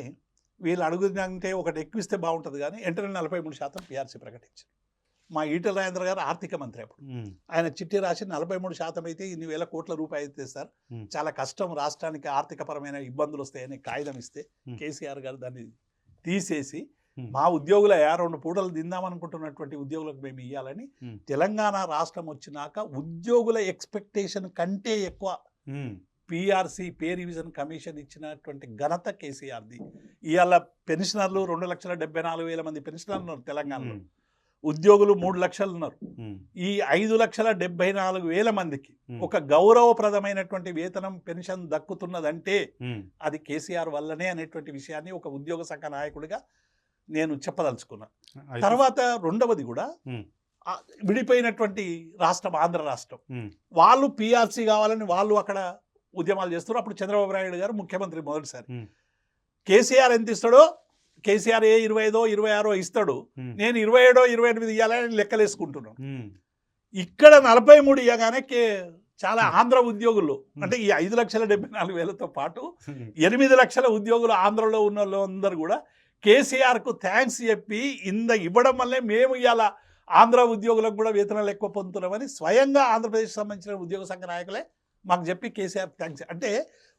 వీళ్ళు అడుగుతుంటే ఒకటి ఎక్కువిస్తే బాగుంటుంది కానీ వెంటనే 43% పిఆర్సీ ప్రకటించారు. మా ఈటెల రాజేంద్ర గారు ఆర్థిక మంత్రి అప్పుడు, ఆయన చిట్టి రాసి 43% అయితే ఇన్ని వేల కోట్ల రూపాయలు అయితే సార్ చాలా కష్టం, రాష్ట్రానికి ఆర్థికపరమైన ఇబ్బందులు వస్తాయని కాగితం ఇస్తే కేసీఆర్ గారు దాన్ని తీసేసి మా ఉద్యోగుల 2 పూటలు తిందామనుకుంటున్నటువంటి ఉద్యోగులకు మేము ఇవ్వాలని తెలంగాణ రాష్ట్రం వచ్చినాక ఉద్యోగుల ఎక్స్పెక్టేషన్ కంటే ఎక్కువ పిఆర్సీ పే రివిజన్ కమిషన్ ఇచ్చినటువంటి ఘనత కేసీఆర్ది. ఇవాళ పెన్షనర్లు 2,74,000 మంది పెన్షనర్లు ఉన్నారు తెలంగాణలో. ఉద్యోగులు 3 లక్షలు ఉన్నారు. ఉమ్, ఈ 5,74,000 మందికి ఉమ్, ఒక గౌరవప్రదమైనటువంటి వేతనం పెన్షన్ దక్కుతున్నదంటే ఉమ్, అది కేసీఆర్ వల్లనే అనేటువంటి విషయాన్ని ఒక ఉద్యోగ సంఘ నాయకుడిగా నేను చెప్పదలుచుకున్నా. అయితే- తర్వాత రెండవది కూడా ఉమ్, విడిపోయినటువంటి రాష్ట్రం ఆంధ్ర రాష్ట్రం, ఉమ్, వాళ్ళు పిఆర్సీ కావాలని వాళ్ళు అక్కడ ఉద్యమాలు చేస్తారు. అప్పుడు చంద్రబాబు నాయుడు గారు ముఖ్యమంత్రి మొదటిసారి. ఉమ్, కేసీఆర్ ఎంత ఇస్తాడో, కేసీఆర్ 25 26 ఇస్తాడు, ఉమ్, నేను 27 28 ఇవ్వాలని లెక్కలేసుకుంటున్నాను. ఉమ్, ఇక్కడ 43 ఇవ్వగానే చాలా ఆంధ్ర ఉద్యోగులు, అంటే ఈ 5,74,000తో పాటు ఉమ్, 8 లక్షల ఉద్యోగులు ఆంధ్రలో ఉన్న వాళ్ళందరూ కూడా కేసీఆర్కు థ్యాంక్స్ చెప్పి ఇవ్వడం వల్లే మేము ఇవాళ ఆంధ్ర ఉద్యోగులకు కూడా వేతనాలు ఎక్కువ పొందుతున్నామని స్వయంగా ఆంధ్రప్రదేశ్ సంబంధించిన ఉద్యోగ సంఘ నాయకులే మాకు చెప్పి కేసీఆర్ థ్యాంక్స్. అంటే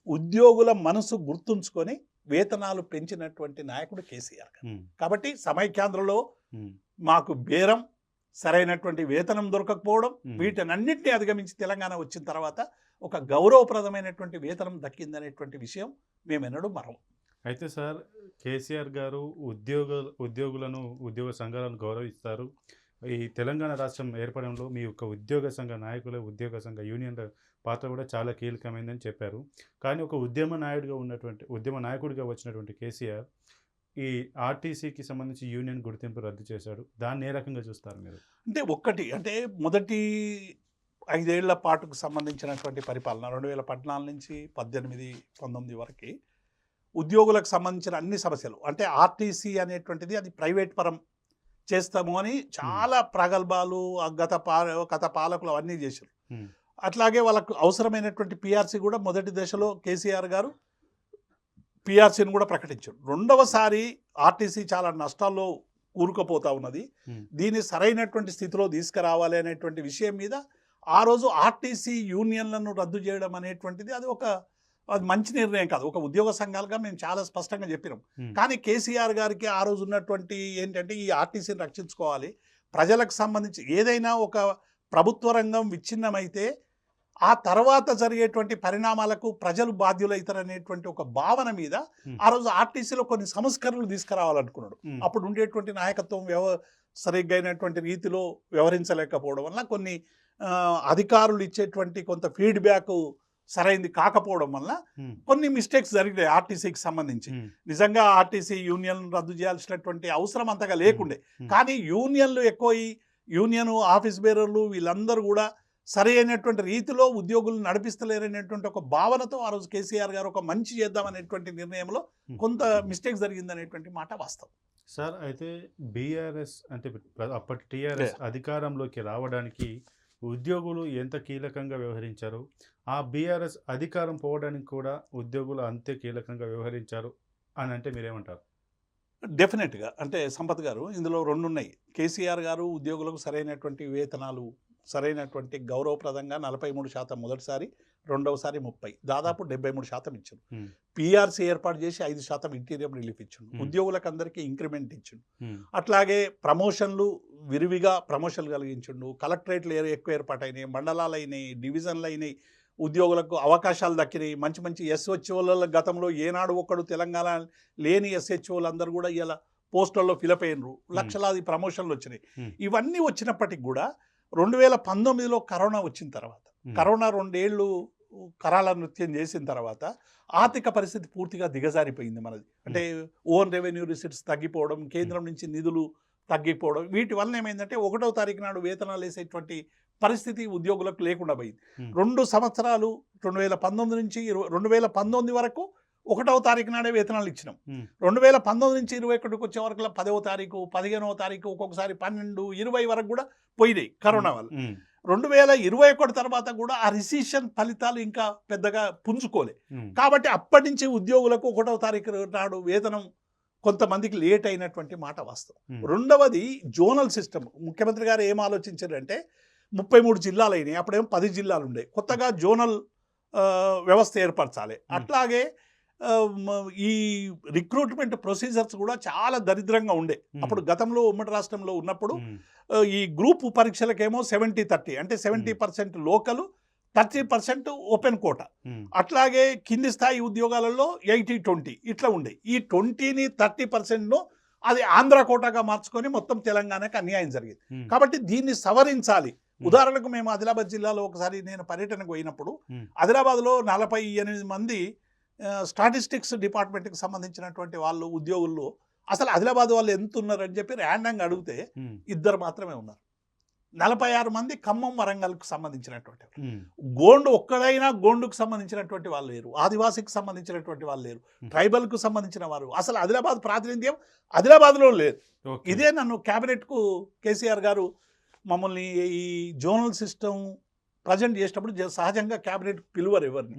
ఉద్యోగుల మనసు గుర్తుంచుకొని వేతనాలు పెంచినటువంటి నాయకుడు కేసీఆర్ గారు. ఉమ్, కాబట్టి సమైక్యాంధ్రలో ఉమ్, మాకు బేరం, సరైనటువంటి వేతనం దొరకకపోవడం, ఉమ్. వీటన్నింటినీ అధిగమించి తెలంగాణ వచ్చిన తర్వాత ఒక గౌరవప్రదమైనటువంటి వేతనం దక్కిందనేటువంటి విషయం మేమెన్నడూ మరం. అయితే సార్, కేసీఆర్ గారు ఉద్యోగులను ఉద్యోగ సంఘాలను గౌరవిస్తారు. ఈ తెలంగాణ రాష్ట్రం ఏర్పడంలో మీ యొక్క ఉద్యోగ సంఘ నాయకుల ఉద్యోగ సంఘ యూనియన్ల పాత్ర కూడా చాలా కీలకమైందని చెప్పారు. కానీ ఒక ఉద్యమ నాయకుడిగా వచ్చినటువంటి కేసీఆర్ ఈ ఆర్టీసీకి సంబంధించి యూనియన్ గుర్తింపు రద్దు చేశాడు. దాన్ని ఏ రకంగా చూస్తారు మీరు? అంటే మొదటి 5 ఏళ్ల పాటుకు సంబంధించినటువంటి పరిపాలన 2014 నుంచి 18, 19 వరకు ఉద్యోగులకు సంబంధించిన అన్ని సమస్యలు, అంటే ఆర్టీసీ అనేటువంటిది అది ప్రైవేట్ పరం చేస్తాము అని చాలా ప్రగల్భాలు గత పాలకులు అవన్నీ చేశారు. అట్లాగే వాళ్ళకు అవసరమైనటువంటి పిఆర్సీ కూడా మొదటి దశలో కేసీఆర్ గారు పిఆర్సీని కూడా ప్రకటించారు. రెండవసారి ఆర్టీసీ చాలా నష్టాల్లో కూరుకుపోతా ఉన్నది, దీన్ని సరైనటువంటి స్థితిలో తీసుకురావాలి అనేటువంటి విషయం మీద ఆ రోజు ఆర్టీసీ యూనియన్లను రద్దు చేయడం అనేటువంటిది అది మంచి నిర్ణయం కాదు. ఒక ఉద్యోగ సంఘాలుగా మేము చాలా స్పష్టంగా చెప్పినాం. కానీ కేసీఆర్ గారికి ఆ రోజు ఉన్నటువంటి ఏంటంటే ఈ ఆర్టీసీని రక్షించుకోవాలి, ప్రజలకు సంబంధించి ఏదైనా ఒక ప్రభుత్వ రంగం విచ్ఛిన్నమైతే ఆ తర్వాత జరిగేటువంటి పరిణామాలకు ప్రజలు బాధ్యులవుతారనేటువంటి ఒక భావన మీద ఆ రోజు ఆర్టీసీలో కొన్ని సంస్కరణలు తీసుకురావాలనుకున్నాడు. అప్పుడు ఉండేటువంటి నాయకత్వం సరిగ్గా అయినటువంటి రీతిలో వ్యవహరించలేకపోవడం వల్ల కొన్ని అధికారులు ఇచ్చేటువంటి కొంత ఫీడ్బ్యాక్ సరైంది కాకపోవడం వల్ల కొన్ని మిస్టేక్స్ జరిగినాయి ఆర్టీసీకి సంబంధించి. నిజంగా ఆర్టీసీ యూనియన్ రద్దు చేయాల్సినటువంటి అవసరం అంతగా లేకుండే, కానీ యూనియన్లు ఎక్కువ, యూనియన్ ఆఫీస్ బేరర్లు వీళ్ళందరూ కూడా సరి అయినటువంటి రీతిలో ఉద్యోగులు నడిపిస్తలేరనేటువంటి ఒక భావనతో ఆ రోజు కేసీఆర్ గారు ఒక మంచి చేద్దామనేటువంటి నిర్ణయంలో కొంత మిస్టేక్స్ జరిగిందనేటువంటి మాట వాస్తవం. సార్, అయితే బీఆర్ఎస్ అంటే అప్పటి టీఆర్ఎస్ అధికారంలోకి రావడానికి ఉద్యోగులు ఎంత కీలకంగా వ్యవహరించారు, ఆ బీఆర్ఎస్ అధికారం పోవడానికి కూడా ఉద్యోగులు అంతే కీలకంగా వ్యవహరించారు అని అంటే మీరేమంటారు? డెఫినెట్గా అంటే సంపత్ గారు, ఇందులో రెండు ఉన్నాయి. కేసీఆర్ గారు ఉద్యోగులకు సరైనటువంటి వేతనాలు, సరైనటువంటి గౌరవప్రదంగా 43% మొదటిసారి, రెండవసారి 30%, దాదాపు 73% ఇచ్చారు. పిఆర్సీ ఏర్పాటు చేసి 5% ఇంటీరియం రిలీఫ్ ఇచ్చిండు. ఉద్యోగులకు అందరికీ ఇంక్రిమెంట్ ఇచ్చిండు. అట్లాగే ప్రమోషన్లు విరివిగా ప్రమోషన్లు కలిగించిండు. కలెక్టరేట్లు ఎక్కువ ఏర్పాటైనాయి, మండలాలు అయినాయి, డివిజన్లు అయినాయి, ఉద్యోగులకు అవకాశాలు దక్కినాయి. మంచి మంచి ఎస్హెచ్ఓల గతంలో ఏనాడు ఒక్కడు తెలంగాణ లేని ఎస్హెచ్ఓలు అందరూ కూడా ఇలా పోస్టుల్లో ఫిలప్ అయినరు. లక్షలాది ప్రమోషన్లు వచ్చినాయి. ఇవన్నీ వచ్చినప్పటికి కూడా 2019లో కరోనా వచ్చిన తర్వాత, కరోనా 2 ఏళ్ళు కరాల నృత్యం చేసిన తర్వాత ఆర్థిక పరిస్థితి పూర్తిగా దిగజారిపోయింది మనది. అంటే ఓన్ రెవెన్యూ రిసిట్స్ తగ్గిపోవడం, కేంద్రం నుంచి నిధులు తగ్గిపోవడం, వీటి వల్ల ఏమైందంటే 1వ తారీఖు నాడు వేతనాలు వేసేటువంటి పరిస్థితి ఉద్యోగులకు లేకుండా పోయింది. 2 సంవత్సరాలు 2019 నుంచి 2019 వరకు 1వ తారీఖు నాడే వేతనాలు ఇచ్చినాం. 2019 నుంచి 21కి వచ్చే వరకు 10వ తారీఖు, 15వ తారీఖు, ఒక్కొక్కసారి 12, 20 వరకు కూడా పోయినాయి కరోనా వల్ల. 2021 తర్వాత కూడా ఆ రిసిషన్ ఫలితాలు ఇంకా పెద్దగా పుంజుకోలే. కాబట్టి అప్పటి నుంచి ఉద్యోగులకు 1వ తారీఖు నాడు వేతనం కొంతమందికి లేట్ అయినటువంటి మాట వాస్తవం. రెండవది జోనల్ సిస్టమ్. ముఖ్యమంత్రి గారు ఏం ఆలోచించారంటే 33 జిల్లాలు అయినాయి, అప్పుడేమో 10 జిల్లాలు ఉండే, కొత్తగా జోనల్ వ్యవస్థ ఏర్పరచాలి. అట్లాగే ఈ రిక్రూట్మెంట్ ప్రొసీజర్స్ కూడా చాలా దరిద్రంగా ఉండే. అప్పుడు గతంలో ఉమ్మడి రాష్ట్రంలో ఉన్నప్పుడు ఈ గ్రూప్ పరీక్షలకేమో 70-30, అంటే 70% లోకలు, 30% ఓపెన్ కోట. అట్లాగే కింది స్థాయి ఉద్యోగాలలో 80-20 ఇట్లా ఉండే. ఈ 20ని 30%ను అది ఆంధ్ర కోటాగా మార్చుకొని మొత్తం తెలంగాణకి అన్యాయం జరిగింది. ఉమ్, కాబట్టి దీన్ని సవరించాలి. ఉదాహరణకు మేము ఆదిలాబాద్ జిల్లాలో ఒకసారి నేను పర్యటనకు పోయినప్పుడు ఆదిలాబాద్లో 48 మంది స్టాటిస్టిక్స్ డిపార్ట్మెంట్కి సంబంధించినటువంటి వాళ్ళు ఉద్యోగుల్లో అసలు ఆదిలాబాద్ వాళ్ళు ఎంత ఉన్నారని చెప్పి ర్యాండంగా అడిగితే 2 మాత్రమే ఉన్నారు. 46 మంది ఖమ్మం వరంగల్కు సంబంధించినటువంటి గోండు ఒక్కడైనా గోండుకు సంబంధించినటువంటి వాళ్ళు లేరు, ఆదివాసికి సంబంధించినటువంటి వాళ్ళు లేరు, ట్రైబల్కు సంబంధించిన వారు అసలు ఆదిలాబాద్ ప్రాతినిధ్యం ఆదిలాబాద్లో లేదు. ఇదే నన్ను క్యాబినెట్కు కేసీఆర్ గారు మమ్మల్ని ఈ జోనల్ సిస్టమ్ ప్రజెంట్ చేసేటప్పుడు సహజంగా క్యాబినెట్ పిలువరు ఎవరిని.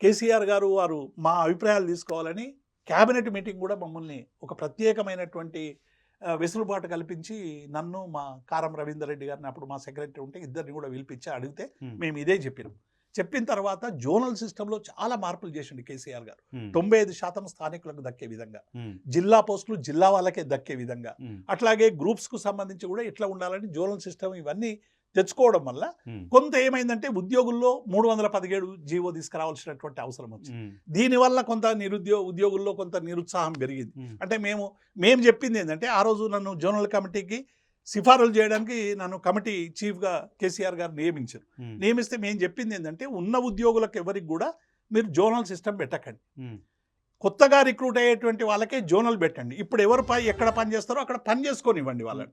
కేసీఆర్ గారు వారు మా అభిప్రాయాలు తీసుకోవాలని క్యాబినెట్ మీటింగ్ కూడా మమ్మల్ని ఒక ప్రత్యేకమైనటువంటి వెసులుబాటు కల్పించి నన్ను మా కారం రవీందర్ రెడ్డి గారిని అప్పుడు మా సెక్రటరీ ఉంటే ఇద్దరిని కూడా పిలిపించి అడిగితే మేము ఇదే చెప్పిన తర్వాత జోనల్ సిస్టంలో చాలా మార్పులు చేసిండు కేసీఆర్ గారు. 95% స్థానికులకు దక్కే విధంగా, జిల్లా పోస్టులు జిల్లా వాళ్ళకే దక్కే విధంగా, అట్లాగే గ్రూప్స్కు సంబంధించి కూడా ఎట్లా ఉండాలని జోనల్ సిస్టమ్ ఇవన్నీ తెచ్చుకోవడం వల్ల కొంత ఏమైందంటే ఉద్యోగుల్లో 317 జీవో తీసుకురావాల్సినటువంటి అవసరం వచ్చింది. దీనివల్ల కొంత ఉద్యోగుల్లో కొంత నిరుత్సాహం పెరిగింది. అంటే మేము చెప్పింది ఏంటంటే ఆ రోజు నన్ను జోనల్ కమిటీకి సిఫారసు చేయడానికి నన్ను కమిటీ చీఫ్గా కేసీఆర్ గారు నియమిస్తే మేము చెప్పింది ఏంటంటే ఉన్న ఉద్యోగులకు ఎవరికి కూడా మీరు జోనల్ సిస్టమ్ పెట్టకండి, కొత్తగా రిక్రూట్ అయ్యేటువంటి వాళ్ళకే జోనల్ పెట్టండి. ఇప్పుడు ఎవరు ఎక్కడ పని చేస్తారో అక్కడ పని చేసుకొని ఇవ్వండి వాళ్ళని.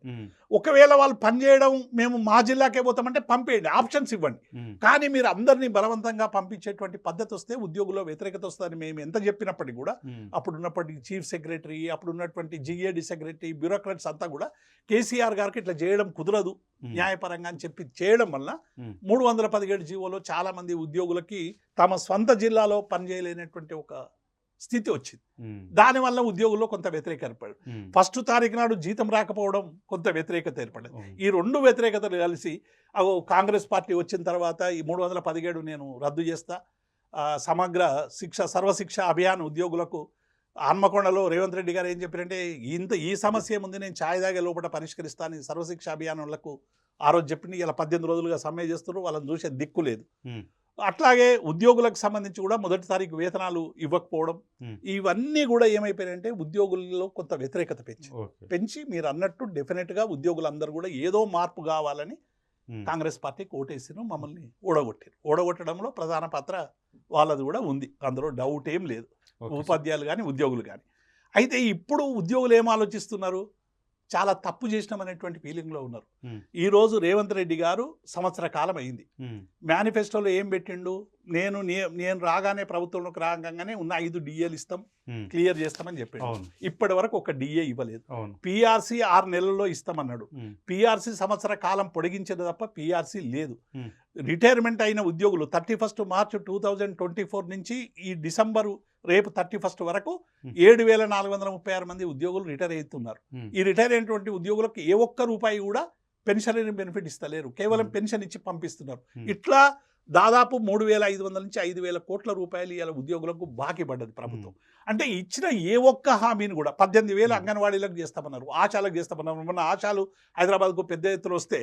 ఒకవేళ వాళ్ళు పని చేయడం మేము మా జిల్లాకే పోతామంటే పంపేయండి, ఆప్షన్స్ ఇవ్వండి. కానీ మీరు అందరినీ బలవంతంగా పంపించేటువంటి పద్ధతి వస్తే ఉద్యోగుల్లో వ్యతిరేకత వస్తుందని మేము ఎంత చెప్పినప్పటికీ కూడా అప్పుడున్నప్పటి చీఫ్ సెక్రటరీ, అప్పుడున్నటువంటి జిఏడి సెక్రటరీ, బ్యూరోక్రాట్స్ అంతా కూడా కేసీఆర్ గారికి ఇట్లా చేయడం కుదరదు న్యాయపరంగా అని చెప్పి చేయడం వల్ల 317 జీవోలో చాలామంది ఉద్యోగులకి తమ స్వంత జిల్లాలో పనిచేయలేనటువంటి ఒక స్థితి వచ్చింది. దానివల్ల ఉద్యోగుల్లో కొంత వ్యతిరేకత ఏర్పడింది. 1వ తారీఖు నాడు జీతం రాకపోవడం కొంత వ్యతిరేకత ఏర్పడింది. ఈ 2 వ్యతిరేకతలు కలిసి కాంగ్రెస్ పార్టీ వచ్చిన తర్వాత ఈ 317 నేను రద్దు చేస్తా, సమగ్ర సర్వశిక్ష అభియాన్ ఉద్యోగులకు హన్మకొండలో రేవంత్ రెడ్డి గారు ఏం చెప్పారంటే ఈ సమస్య ముందు నేను ఛాయ్ తాగే లోపల పరిష్కరిస్తాను, సర్వశిక్ష అభియానులకు ఆ రోజు చెప్పి ఇలా 18 రోజులుగా సమ్మె చేస్తున్నారు, వాళ్ళని చూసే దిక్కు లేదు. అట్లాగే ఉద్యోగులకు సంబంధించి కూడా 1వ తారీఖు వేతనాలు ఇవ్వకపోవడం, ఇవన్నీ కూడా ఏమైపోయాయంటే ఉద్యోగుల్లో కొంత వ్యతిరేకత పెంచి మీరు అన్నట్టు డెఫినెట్గా ఉద్యోగులందరూ కూడా ఏదో మార్పు కావాలని కాంగ్రెస్ పార్టీకి ఓటేసిను, మమ్మల్ని ఓడగొట్టడంలో ప్రధాన పాత్ర వాళ్ళది కూడా ఉంది, అందులో డౌట్ ఏం లేదు, ఉపాధ్యాయులు కానీ ఉద్యోగులు కానీ. అయితే ఇప్పుడు ఉద్యోగులు ఏం ఆలోచిస్తున్నారు, చాలా తప్పు చేసినామనేటువంటి ఫీలింగ్లో ఉన్నారు. ఈరోజు రేవంత్ రెడ్డి గారు సంవత్సర కాలం అయింది, మేనిఫెస్టోలో ఏం పెట్టిండు, నేను రాగానే ప్రభుత్వంలోకి రాగానే ఉన్న 5 డిఏలు ఇస్తాం, క్లియర్ చేస్తామని చెప్పాడు. ఇప్పటి వరకు ఒక డిఏ ఇవ్వలేదు. పిఆర్సీ 6 నెలల్లో ఇస్తామన్నాడు. పిఆర్సీ సంవత్సర కాలం పొడిగించేది తప్ప పిఆర్సీ లేదు. రిటైర్మెంట్ అయిన ఉద్యోగులు 31 మార్చి 2024 నుంచి ఈ డిసెంబరు రేపు 31 వరకు 7,436 మంది ఉద్యోగులు రిటైర్ అవుతున్నారు. ఈ రిటైర్ అయినటువంటి ఉద్యోగులకు ఏ ఒక్క రూపాయి కూడా పెన్షనరీ బెనిఫిట్ ఇస్తలేరు, కేవలం పెన్షన్ ఇచ్చి పంపిస్తున్నారు. ఇట్లా దాదాపు 3,500 నుంచి 5,000 కోట్ల రూపాయలు ఇలా ఉద్యోగులకు బాకీ పడ్డది ప్రభుత్వం. అంటే ఇచ్చిన ఏ ఒక్క హామీని కూడా 18,000 అంగన్వాడీలకు చేస్తామన్నారు, ఆశాలకు చేస్తామన్నారు. మొన్న ఆశాలు హైదరాబాద్కు పెద్ద ఎత్తున వస్తే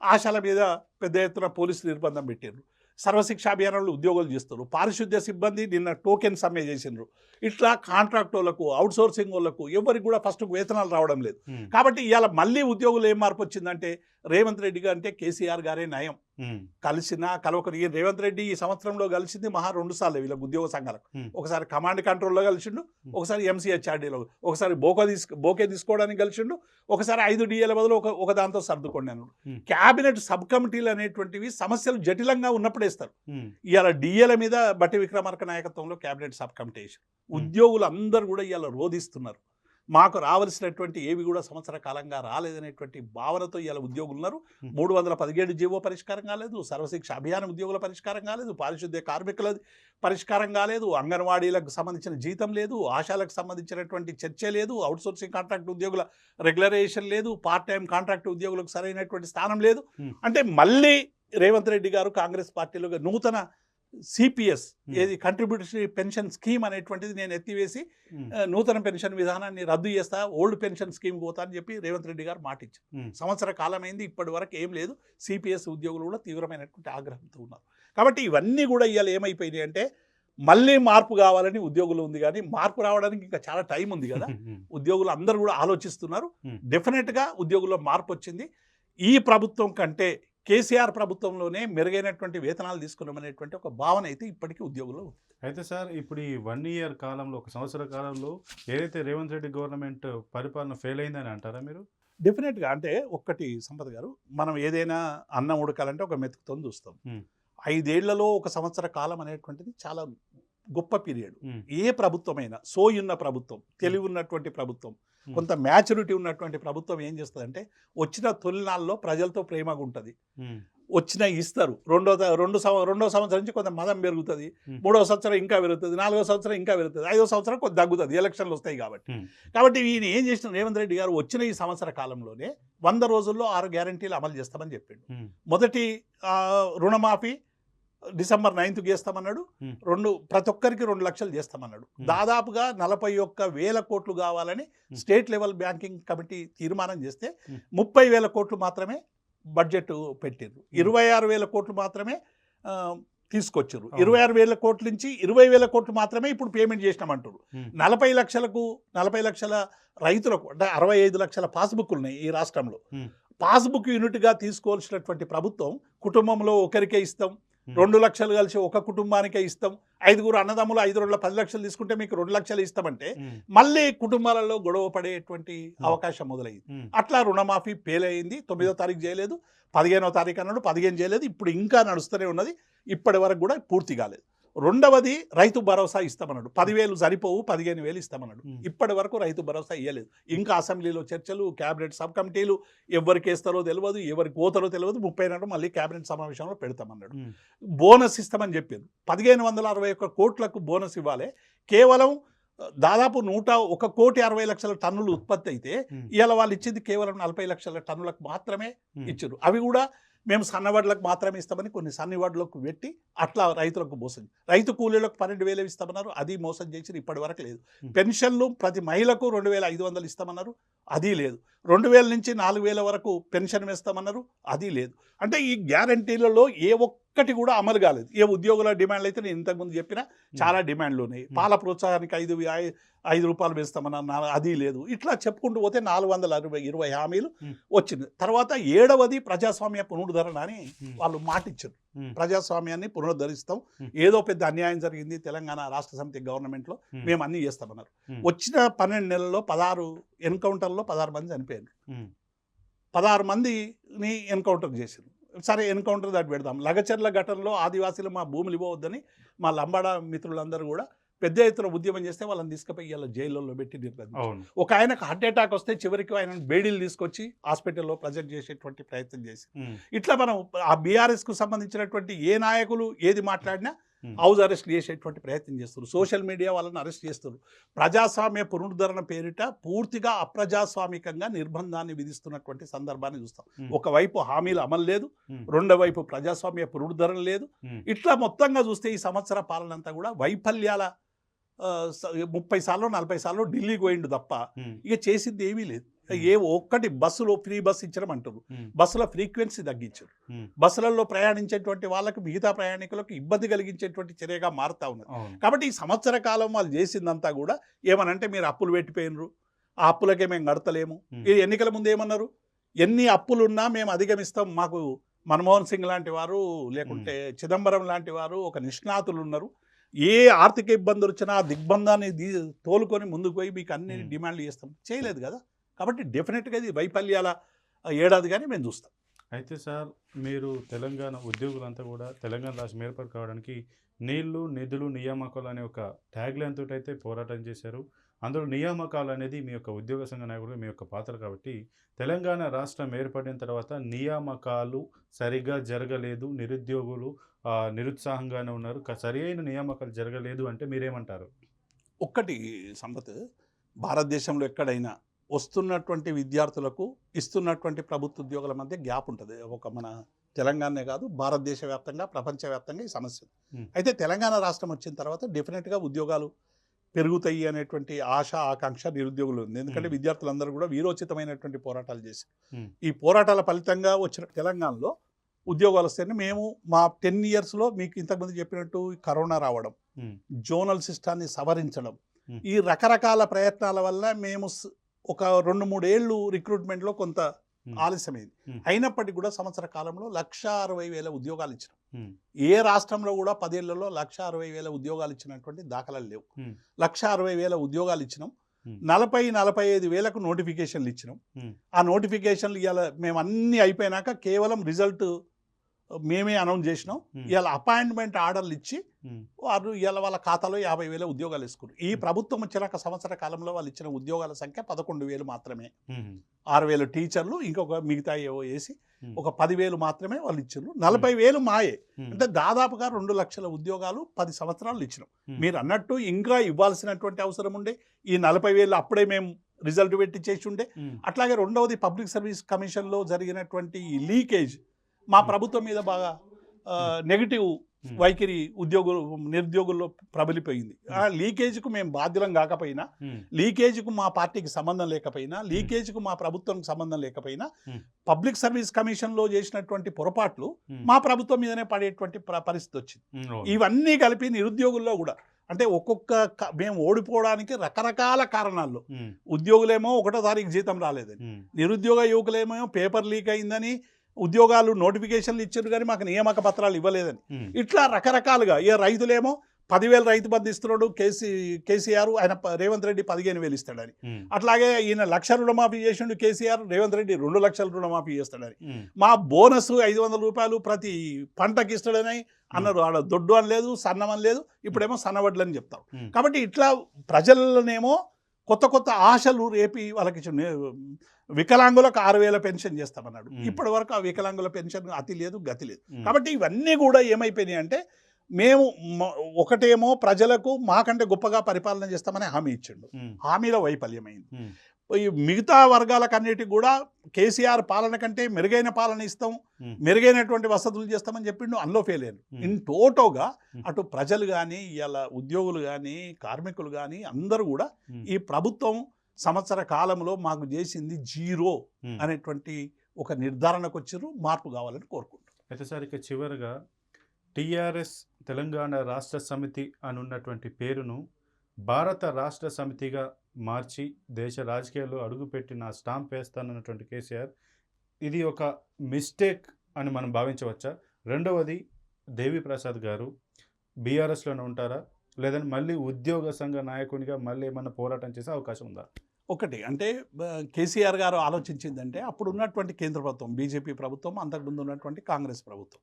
ఆశాల మీద పెద్ద ఎత్తున పోలీసులు నిర్బంధం పెట్టారు. సర్వశిక్ష అభియానంలో ఉద్యోగులు చేస్తారు, పారిశుద్ధ్య సిబ్బంది నిన్న టోకెన్ సమ్మె చేసినారు. ఇట్లా కాంట్రాక్ట్ వాళ్ళకు, అవుట్ సోర్సింగ్ వాళ్ళకు ఎవరికి కూడా ఫస్ట్ వేతనాలు రావడం లేదు. కాబట్టి ఇవాళ మళ్ళీ ఉద్యోగులు ఏం మార్పు వచ్చిందంటే రేవంత్ రెడ్డి గారు అంటే కేసీఆర్ గారే నయం, కలవకరు. రేవంత్ రెడ్డి ఈ సంవత్సరంలో కలిసింది మహా 2 సార్లు వీళ్ళకి ఉద్యోగ సంఘాలకు. ఒకసారి కమాండ్ కంట్రోల్లో కలిసిండు, ఒకసారి ఎంసీహెచ్ఆర్డీలో, ఒకసారి బోకే తీసుకోవడానికి కలిసిండు, ఒకసారి 5 డిఏల బదులు ఒక దాంతో సర్దుకొన్నాను. క్యాబినెట్ సబ్ కమిటీలు అనేటువంటివి సమస్యలు జటిలంగా ఉన్నప్పుడు వేస్తారు. ఇవాళ డిఏల మీద బట్టి విక్రమార్క నాయకత్వంలో క్యాబినెట్ సబ్ కమిటీ వేసారు. ఉద్యోగులు అందరూ కూడా ఇవాళ రోధిస్తున్నారు, మాకు రావాల్సినటువంటి ఏవి కూడా సంవత్సర కాలంగా రాలేదనేటువంటి భావనతో ఇవాళ ఉద్యోగులు ఉన్నారు. 317 జీవో పరిష్కారం కాలేదు, సర్వశిక్ష అభియాన ఉద్యోగుల పరిష్కారం కాలేదు, పారిశుద్ధ్య కార్మికుల పరిష్కారం కాలేదు, అంగన్వాడీలకు సంబంధించిన జీతం లేదు, ఆశాలకు సంబంధించినటువంటి చర్చ లేదు, అవుట్సోర్సింగ్ కాంట్రాక్ట్ ఉద్యోగుల రెగ్యులరైజేషన్ లేదు, పార్ట్ టైం కాంట్రాక్ట్ ఉద్యోగులకు సరైనటువంటి స్థానం లేదు. అంటే మళ్ళీ రేవంత్ రెడ్డి గారు కాంగ్రెస్ పార్టీలో నూతన సిపిఎస్ ఏది కంట్రిబ్యూటరీ పెన్షన్ స్కీమ్ అనేటువంటిది నేను ఎత్తివేసి నూతన పెన్షన్ విధానాన్ని రద్దు చేస్తా, ఓల్డ్ పెన్షన్ స్కీమ్ పోతా అని చెప్పి రేవంత్ రెడ్డి గారు మాటిచ్చారు. సంవత్సర కాలమైంది, ఇప్పటి వరకు ఏం లేదు. సిపిఎస్ ఉద్యోగులు కూడా తీవ్రమైనటువంటి ఆగ్రహంతో ఉన్నారు. కాబట్టి ఇవన్నీ కూడా ఇవాళ ఏమైపోయినాయి అంటే మళ్ళీ మార్పు కావాలని ఉద్యోగులు ఉంది, కానీ మార్పు రావడానికి ఇంకా చాలా టైం ఉంది కదా. ఉద్యోగులు అందరూ కూడా ఆలోచిస్తున్నారు. డెఫినెట్గా ఉద్యోగుల్లో మార్పు వచ్చింది. ఈ ప్రభుత్వం కంటే కేసీఆర్ ప్రభుత్వంలోనే మెరుగైనటువంటి వేతనాలు తీసుకున్నామనేటువంటి ఒక భావన అయితే ఇప్పటికీ ఉద్యోగుల్లో ఉంది. అయితే సార్ ఇప్పుడు ఈ 1 ఇయర్ కాలంలో, ఒక సంవత్సర కాలంలో ఏదైతే రేవంత్ రెడ్డి గవర్నమెంట్ పరిపాలన ఫెయిల్ అయిందని అంటారా మీరు? డెఫినెట్గా అంటే ఒక్కటి సంపత్ గారు, మనం ఏదైనా అన్నం ఉడకాలంటే ఒక మెతుకుతో చూస్తాం. 5 ఏళ్లలో ఒక సంవత్సర కాలం అనేటువంటిది చాలా గొప్ప పీరియడ్. ఏ ప్రభుత్వమైనా సోయున్న ప్రభుత్వం, తెలివి ఉన్నటువంటి ప్రభుత్వం, కొంత మ్యాచ్యూరిటీ ఉన్నటువంటి ప్రభుత్వం ఏం చేస్తుందంటే వచ్చిన తొలినాల్లో ప్రజలతో ప్రేమగా ఉంటుంది, వచ్చిన ఇస్తారు. రెండో సంవత్సరం నుంచి కొంత మదం పెరుగుతుంది, 3వ సంవత్సరం ఇంకా పెరుగుతుంది, 4వ సంవత్సరం ఇంకా పెరుగుతుంది, 5వ సంవత్సరం కొంత తగ్గుతుంది, ఎలక్షన్లు వస్తాయి కాబట్టి ఈయన ఏం చేసిన రేవంత్ రెడ్డి గారు వచ్చిన ఈ సంవత్సర కాలంలోనే 100 రోజుల్లో 6 గ్యారంటీలు అమలు చేస్తామని చెప్పిండు. మొదటి రుణమాఫీ డిసెంబర్ 9th చేస్తామన్నాడు. ప్రతి ఒక్కరికి 2 లక్షలు చేస్తామన్నాడు. దాదాపుగా 41,000 కోట్లు కావాలని స్టేట్ లెవెల్ బ్యాంకింగ్ కమిటీ తీర్మానం చేస్తే 30,000 కోట్లు మాత్రమే బడ్జెట్ పెట్టారు. 26,000 కోట్లు మాత్రమే తీసుకొచ్చారు. 26,000 కోట్ల నుంచి 20,000 కోట్లు మాత్రమే ఇప్పుడు పేమెంట్ చేసినామంటారు. 40 లక్షల రైతులకు అంటే 65 లక్షల పాస్బుక్లు ఉన్నాయి ఈ రాష్ట్రంలో. పాస్బుక్ యూనిట్గా తీసుకోవాల్సినటువంటి ప్రభుత్వం కుటుంబంలో ఒకరికే ఇస్తాం, 2 లక్షలు కలిసి ఒక కుటుంబానికే ఇస్తాం, 5 అన్నదమ్ములు 5 రోజుల 10 లక్షలు తీసుకుంటే మీకు 2 లక్షలు ఇస్తామంటే మళ్ళీ కుటుంబాలలో గొడవ పడేటువంటి అవకాశం మొదలైంది. అట్లా రుణమాఫీ ఫెయిల్ అయింది. 9వ తారీఖు చేయలేదు, 15వ తారీఖు అన్నాడు, 15 చేయలేదు, ఇప్పుడు ఇంకా నడుస్తూనే ఉన్నది, ఇప్పటి వరకు కూడా పూర్తి కాలేదు. రెండవది రైతు భరోసా ఇస్తామన్నాడు. 10,000 సరిపోవు, 15,000 ఇస్తామన్నాడు. ఇప్పటి వరకు రైతు భరోసా ఇవ్వలేదు. ఇంకా అసెంబ్లీలో చర్చలు, క్యాబినెట్ సబ్ కమిటీలు, ఎవరికి వేస్తారో తెలియదు, ఎవరికి పోతారో తెలియదు. 30 నాడు మళ్ళీ క్యాబినెట్ సమావేశంలో పెడతామన్నాడు. బోనస్ ఇస్తామని చెప్పారు. 1,561 కోట్లకు బోనస్ ఇవ్వాలి. కేవలం దాదాపు 1,60,00,000 టన్నులు ఉత్పత్తి అయితే ఇవాళ వాళ్ళు ఇచ్చింది కేవలం 40 లక్షల టన్నులకు మాత్రమే ఇచ్చారు. అవి కూడా మేము సన్నవడ్లకు మాత్రమే ఇస్తామని కొన్ని సన్నవడ్లకు పెట్టి అట్లా రైతులకు మోసం. రైతు కూలీలకు 12,000 ఇస్తామన్నారు, అది మోసం చేసి ఇప్పటి వరకు లేదు. పెన్షన్లు ప్రతి మహిళకు 2,500 ఇస్తామన్నారు, అది లేదు. 2,000 నుంచి 4,000 వరకు పెన్షన్ వేస్తామన్నారు, అది లేదు. అంటే ఈ గ్యారంటీలలో ఏ ఒక్కటి కూడా అమలు కాలేదు. ఏ ఉద్యోగుల డిమాండ్లు అయితే నేను ఇంతకుముందు చెప్పిన చాలా డిమాండ్లు ఉన్నాయి. పాల ప్రోత్సాహానికి 5 రూపాయలు వేస్తామన్నారు, అది లేదు. ఇట్లా చెప్పుకుంటూ పోతే 420 హామీలు వచ్చింది. తర్వాత 7వది ప్రజాస్వామ్య పునరుద్ధరణ అని వాళ్ళు మాటిచ్చారు. ప్రజాస్వామ్యాన్ని పునరుద్ధరిస్తాం, ఏదో పెద్ద అన్యాయం జరిగింది తెలంగాణ రాష్ట్ర సమితి గవర్నమెంట్లో, మేము అన్నీ చేస్తామన్నారు. వచ్చిన 12 నెలల్లో 16 ఎన్కౌంటర్లో 16 మంది చనిపోయారు. 16 మందిని ఎన్కౌంటర్ చేశారు. సరే ఎన్కౌంటర్ దాటి పెడదాం. లగచర్ల ఘటనలో ఆదివాసీలు మా భూములు ఇవ్వవద్దని మా లంబాడ మిత్రులందరూ కూడా పెద్ద ఎత్తున ఉద్యమం చేస్తే వాళ్ళని తీసుకుపోయి ఇలా జైల్లో పెట్టి నిర్బంధించారు. ఒక ఆయనకు హార్ట్ అటాక్ వస్తే చివరికి ఆయన బేడీలు తీసుకొచ్చి హాస్పిటల్లో ప్రజెంట్ చేసేటువంటి ప్రయత్నం చేసి, ఇట్లా మనం ఆ బీఆర్ఎస్కు సంబంధించినటువంటి ఏ నాయకులు ఏది మాట్లాడినా హౌస్ అరెస్ట్ చేసేటువంటి ప్రయత్నం చేస్తారు. సోషల్ మీడియా వాళ్ళని అరెస్ట్ చేస్తారు. ప్రజాస్వామ్య పునరుద్ధరణ పేరిట పూర్తిగా అప్రజాస్వామికంగా నిర్బంధాన్ని విధిస్తున్నటువంటి సందర్భాన్ని చూస్తాం. ఒకవైపు హామీలు అమలు లేదు, రెండో వైపు ప్రజాస్వామ్య పునరుద్ధరణ లేదు. ఇట్లా మొత్తంగా చూస్తే ఈ సంవత్సర పాలన అంతా కూడా వైఫల్యాల 30 సార్లు 40 సార్లు ఢిల్లీకి పోయిండు తప్ప ఇక చేసింది ఏమీ లేదు. ఏ ఒక్కటి బస్సులో ఫ్రీ బస్సు ఇచ్చడం, బస్సుల ఫ్రీక్వెన్సీ తగ్గించారు, బస్సులలో ప్రయాణించేటువంటి వాళ్ళకు మిగతా ప్రయాణికులకు ఇబ్బంది కలిగించేటువంటి చర్యగా మారుతా ఉన్నది. కాబట్టి ఈ సంవత్సర కాలం వాళ్ళు చేసిందంతా కూడా ఏమనంటే మీరు అప్పులు పెట్టిపోయినరు, ఆ అప్పులకే మేము కడతలేము. ఈ ఎన్నికల ముందు ఏమన్నారు, ఎన్ని అప్పులున్నా మేము అధిగమిస్తాం, మాకు మన్మోహన్ సింగ్ లాంటి వారు లేకుంటే చిదంబరం లాంటి వారు ఒక నిష్ణాతులు ఉన్నారు, ఏ ఆర్థిక ఇబ్బందులు వచ్చినా ఆ దిగ్బంధాన్ని తోలుకొని ముందుకు పోయి మీకు అన్ని డిమాండ్లు చేస్తాం, చేయలేదు కదా. కాబట్టి డెఫినెట్గా ఇది వైఫల్యాల ఏడాదిగానే మేము చూస్తాం. అయితే సార్, మీరు తెలంగాణ ఉద్యోగులంతా కూడా తెలంగాణ రాష్ట్రం ఏర్పాటు కావడానికి నీళ్లు, నిధులు, నియామకాలు అనే ఒక ట్యాగ్ లైన్ తోటి అయితే పోరాటం చేశారు. అందులో నియామకాలు అనేది మీ యొక్క ఉద్యోగ సంఘ నాయకుడు మీ యొక్క పాత్ర. కాబట్టి తెలంగాణ రాష్ట్రం ఏర్పడిన తర్వాత నియామకాలు సరిగ్గా జరగలేదు, నిరుద్యోగులు నిరుత్సాహంగానే ఉన్నారు, సరి అయిన నియామకాలు జరగలేదు అంటే మీరేమంటారు? ఒక్కటి సంపత్, భారతదేశంలో ఎక్కడైనా వస్తున్నటువంటి విద్యార్థులకు ఇస్తున్నటువంటి ప్రభుత్వ ఉద్యోగుల మధ్య గ్యాప్ ఉంటుంది. ఒక మన తెలంగాణనే కాదు, భారతదేశ వ్యాప్తంగా ప్రపంచవ్యాప్తంగా ఈ సమస్య. అయితే తెలంగాణ రాష్ట్రం వచ్చిన తర్వాత డెఫినెట్గా ఉద్యోగాలు పెరుగుతాయి అనేటువంటి ఆశ, ఆకాంక్ష నిరుద్యోగులు ఉంది. ఎందుకంటే విద్యార్థులందరూ కూడా వీరోచితమైనటువంటి పోరాటాలు చేసి ఈ పోరాటాల ఫలితంగా వచ్చిన తెలంగాణలో ఉద్యోగాలు వస్తాయని మేము మా 10 ఇయర్స్లో మీకు ఇంతకుముందు చెప్పినట్టు కరోనా రావడం, జోనల్ సిస్టాన్ని సవరించడం, Hmm. ఈ రకరకాల ప్రయత్నాల వల్ల మేము ఒక 2-3 ఏళ్ళు రిక్రూట్మెంట్లో కొంత ఆలస్యమైంది. అయినప్పటికీ కూడా సంవత్సర కాలంలో 1,60,000 ఉద్యోగాలు ఇచ్చినాం. ఏ రాష్ట్రంలో కూడా 10 ఏళ్లలో 1,60,000 ఉద్యోగాలు ఇచ్చినటువంటి దాఖలాలు లేవు. 1,60,000 ఉద్యోగాలు ఇచ్చినాం. 40-45,000 నోటిఫికేషన్లు ఇచ్చినాం. ఆ నోటిఫికేషన్లు ఇవాళ మేము అన్నీ అయిపోయినాక కేవలం రిజల్ట్ మేమే అనౌన్స్ చేసినాం. ఇవాళ అపాయింట్మెంట్ ఆర్డర్లు ఇచ్చి వారు ఇవాళ వాళ్ళ ఖాతాలో 50,000 ఉద్యోగాలు ఇస్తున్నారు. ఈ ప్రభుత్వం వచ్చినాక సంవత్సర కాలంలో వాళ్ళు ఇచ్చిన ఉద్యోగాల సంఖ్య 11,000 మాత్రమే. 6,000 టీచర్లు, ఇంకొక మిగతా ఏవో వేసి ఒక 10,000 మాత్రమే వాళ్ళు ఇచ్చారు. 40,000 మాయే. అంటే దాదాపుగా 2 లక్షల ఉద్యోగాలు 10 సంవత్సరాలు ఇచ్చినాం. మీరు అన్నట్టు ఇంకా ఇవ్వాల్సినటువంటి అవసరం ఉండే. ఈ 40,000 అప్పుడే మేము రిజల్ట్ పెట్టి చేసి ఉండే. అట్లాగే రెండవది పబ్లిక్ సర్వీస్ కమిషన్లో జరిగినటువంటి ఈ లీకేజ్ మా ప్రభుత్వం మీద బాగా నెగిటివ్ వైఖరి నిరుద్యోగుల్లో ప్రబలిపోయింది. ఆ లీకేజ్కు మేము బాధ్యులం కాకపోయినా, లీకేజ్కు మా పార్టీకి సంబంధం లేకపోయినా, లీకేజ్కు మా ప్రభుత్వానికి సంబంధం లేకపోయినా, పబ్లిక్ సర్వీస్ కమిషన్లో చేసినటువంటి పొరపాట్లు మా ప్రభుత్వం మీదనే పడేటువంటి పరిస్థితి వచ్చింది. ఇవన్నీ కలిపి నిరుద్యోగుల్లో కూడా అంటే మేము ఓడిపోవడానికి రకరకాల కారణాల్లో, ఉద్యోగులేమో 1వ తారీఖు జీతం రాలేదని, నిరుద్యోగ యువకులేమో పేపర్ లీక్ అయిందని, ఉద్యోగాలు నోటిఫికేషన్లు ఇచ్చారు కానీ మాకు నియామక పత్రాలు ఇవ్వలేదని, ఇట్లా రకరకాలుగా. ఏ రైతులేమో 10,000 రైతు బంధు ఇస్తున్నాడు కేసీఆర్, ఆయన రేవంత్ రెడ్డి 15,000 ఇస్తాడని. అట్లాగే ఈయన 1,00,000 రుణమాఫీ చేసిండు కేసీఆర్, రేవంత్ రెడ్డి 2 లక్షల రుణమాఫీ చేస్తాడని. మా బోనస్ 500 రూపాయలు ప్రతి పంటకి ఇస్తాడని అన్నారు. ఆడ దొడ్డు అని లేదు, సన్నం అని లేదు, ఇప్పుడేమో సన్నవడ్లు అని చెప్తారు. కాబట్టి ఇట్లా ప్రజలనేమో కొత్త ఆశలు రేపి వాళ్ళకి వికలాంగులకు 6,000 పెన్షన్ చేస్తామన్నాడు. ఇప్పటి వరకు ఆ వికలాంగుల పెన్షన్ అతి లేదు, గతి లేదు. కాబట్టి ఇవన్నీ కూడా ఏమైపోయినాయి అంటే, మేము ఒకటేమో ప్రజలకు మాకంటే గొప్పగా పరిపాలన చేస్తామని హామీ ఇచ్చిండు. హామీలో వైఫల్యమైంది. ఈ మిగతా వర్గాలకన్నిటికి కూడా కేసీఆర్ పాలన కంటే మెరుగైన పాలన ఇస్తాం, మెరుగైనటువంటి వసతులు చేస్తామని చెప్పిండు. అందులో ఫెయిల్ అయ్యారు. ఇన్ టోటోగా అటు ప్రజలు కానీ, ఇలా ఉద్యోగులు కానీ, కార్మికులు కానీ అందరూ కూడా ఈ ప్రభుత్వం సంవత్సర కాలంలో మాకు చేసింది 0 అనేటువంటి ఒక నిర్ధారణకు వచ్చారు. మార్పు కావాలని కోరుకుంటారు. అయితే సార్, ఇక చివరిగా టీఆర్ఎస్ తెలంగాణ రాష్ట్ర సమితి అని ఉన్నటువంటి పేరును భారత రాష్ట్ర సమితిగా మార్చి దేశ రాజకీయాల్లో అడుగుపెట్టిన స్టాంప్ వేస్తానన్నటువంటి కేసీఆర్, ఇది ఒక మిస్టేక్ అని మనం భావించవచ్చా? రెండవది, దేవిప్రసాద్ గారు బీఆర్ఎస్లోనే ఉంటారా, లేదని మళ్ళీ ఉద్యోగ సంఘ నాయకునిగా మళ్ళీ ఏమన్నా పోరాటం చేసే అవకాశం ఉందా? ఒకటి అంటే కేసీఆర్ గారు ఆలోచించిందంటే, అప్పుడు ఉన్నటువంటి కేంద్ర ప్రభుత్వం బీజేపీ ప్రభుత్వం, అంతకుముందు ఉన్నటువంటి కాంగ్రెస్ ప్రభుత్వం,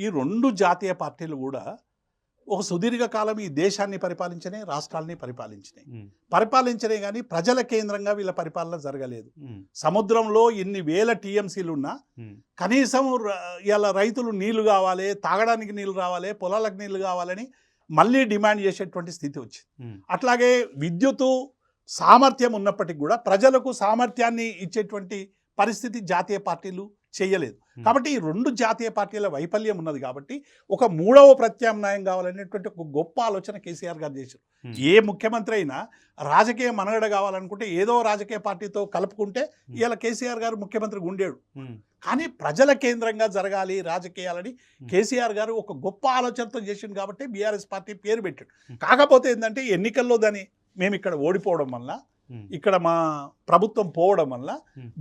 ఈ 2 జాతీయ పార్టీలు కూడా ఒక సుదీర్ఘకాలం ఈ దేశాన్ని పరిపాలించినాయి, రాష్ట్రాలని పరిపాలించినాయి కానీ ప్రజల కేంద్రంగా వీళ్ళ పరిపాలన జరగలేదు. సముద్రంలో ఎన్ని వేల టీఎంసీలు ఉన్నా కనీసం ఇలా రైతులు నీళ్లు కావాలి, తాగడానికి నీళ్లు రావాలి, పొలాలకు నీళ్లు కావాలని మళ్ళీ డిమాండ్ చేసేటువంటి స్థితి వచ్చింది. అట్లాగే విద్యుత్తు సామర్థ్యం ఉన్నప్పటికీ కూడా ప్రజలకు సామర్థ్యాన్ని ఇచ్చేటువంటి పరిస్థితి జాతీయ పార్టీలు చేయలేదు. కాబట్టి ఈ 2 జాతీయ పార్టీల వైఫల్యం ఉన్నది. కాబట్టి ఒక 3వ ప్రత్యామ్నాయం కావాలనేటువంటి ఒక గొప్ప ఆలోచన కేసీఆర్ గారు చేశారు. ఏ ముఖ్యమంత్రి అయినా రాజకీయ మనుగడ కావాలనుకుంటే ఏదో రాజకీయ పార్టీతో కలుపుకుంటే ఇవాళ కేసీఆర్ గారు ముఖ్యమంత్రిగా ఉండేడు. కానీ ప్రజల కేంద్రంగా జరగాలి రాజకీయాలని కేసీఆర్ గారు ఒక గొప్ప ఆలోచనతో చేసిండు. కాబట్టి బీఆర్ఎస్ పార్టీ పేరు పెట్టాడు. కాకపోతే ఏంటంటే ఎన్నికల్లో మేము ఇక్కడ ఓడిపోవడం వల్ల, ఇక్కడ మా ప్రభుత్వం పోవడం వల్ల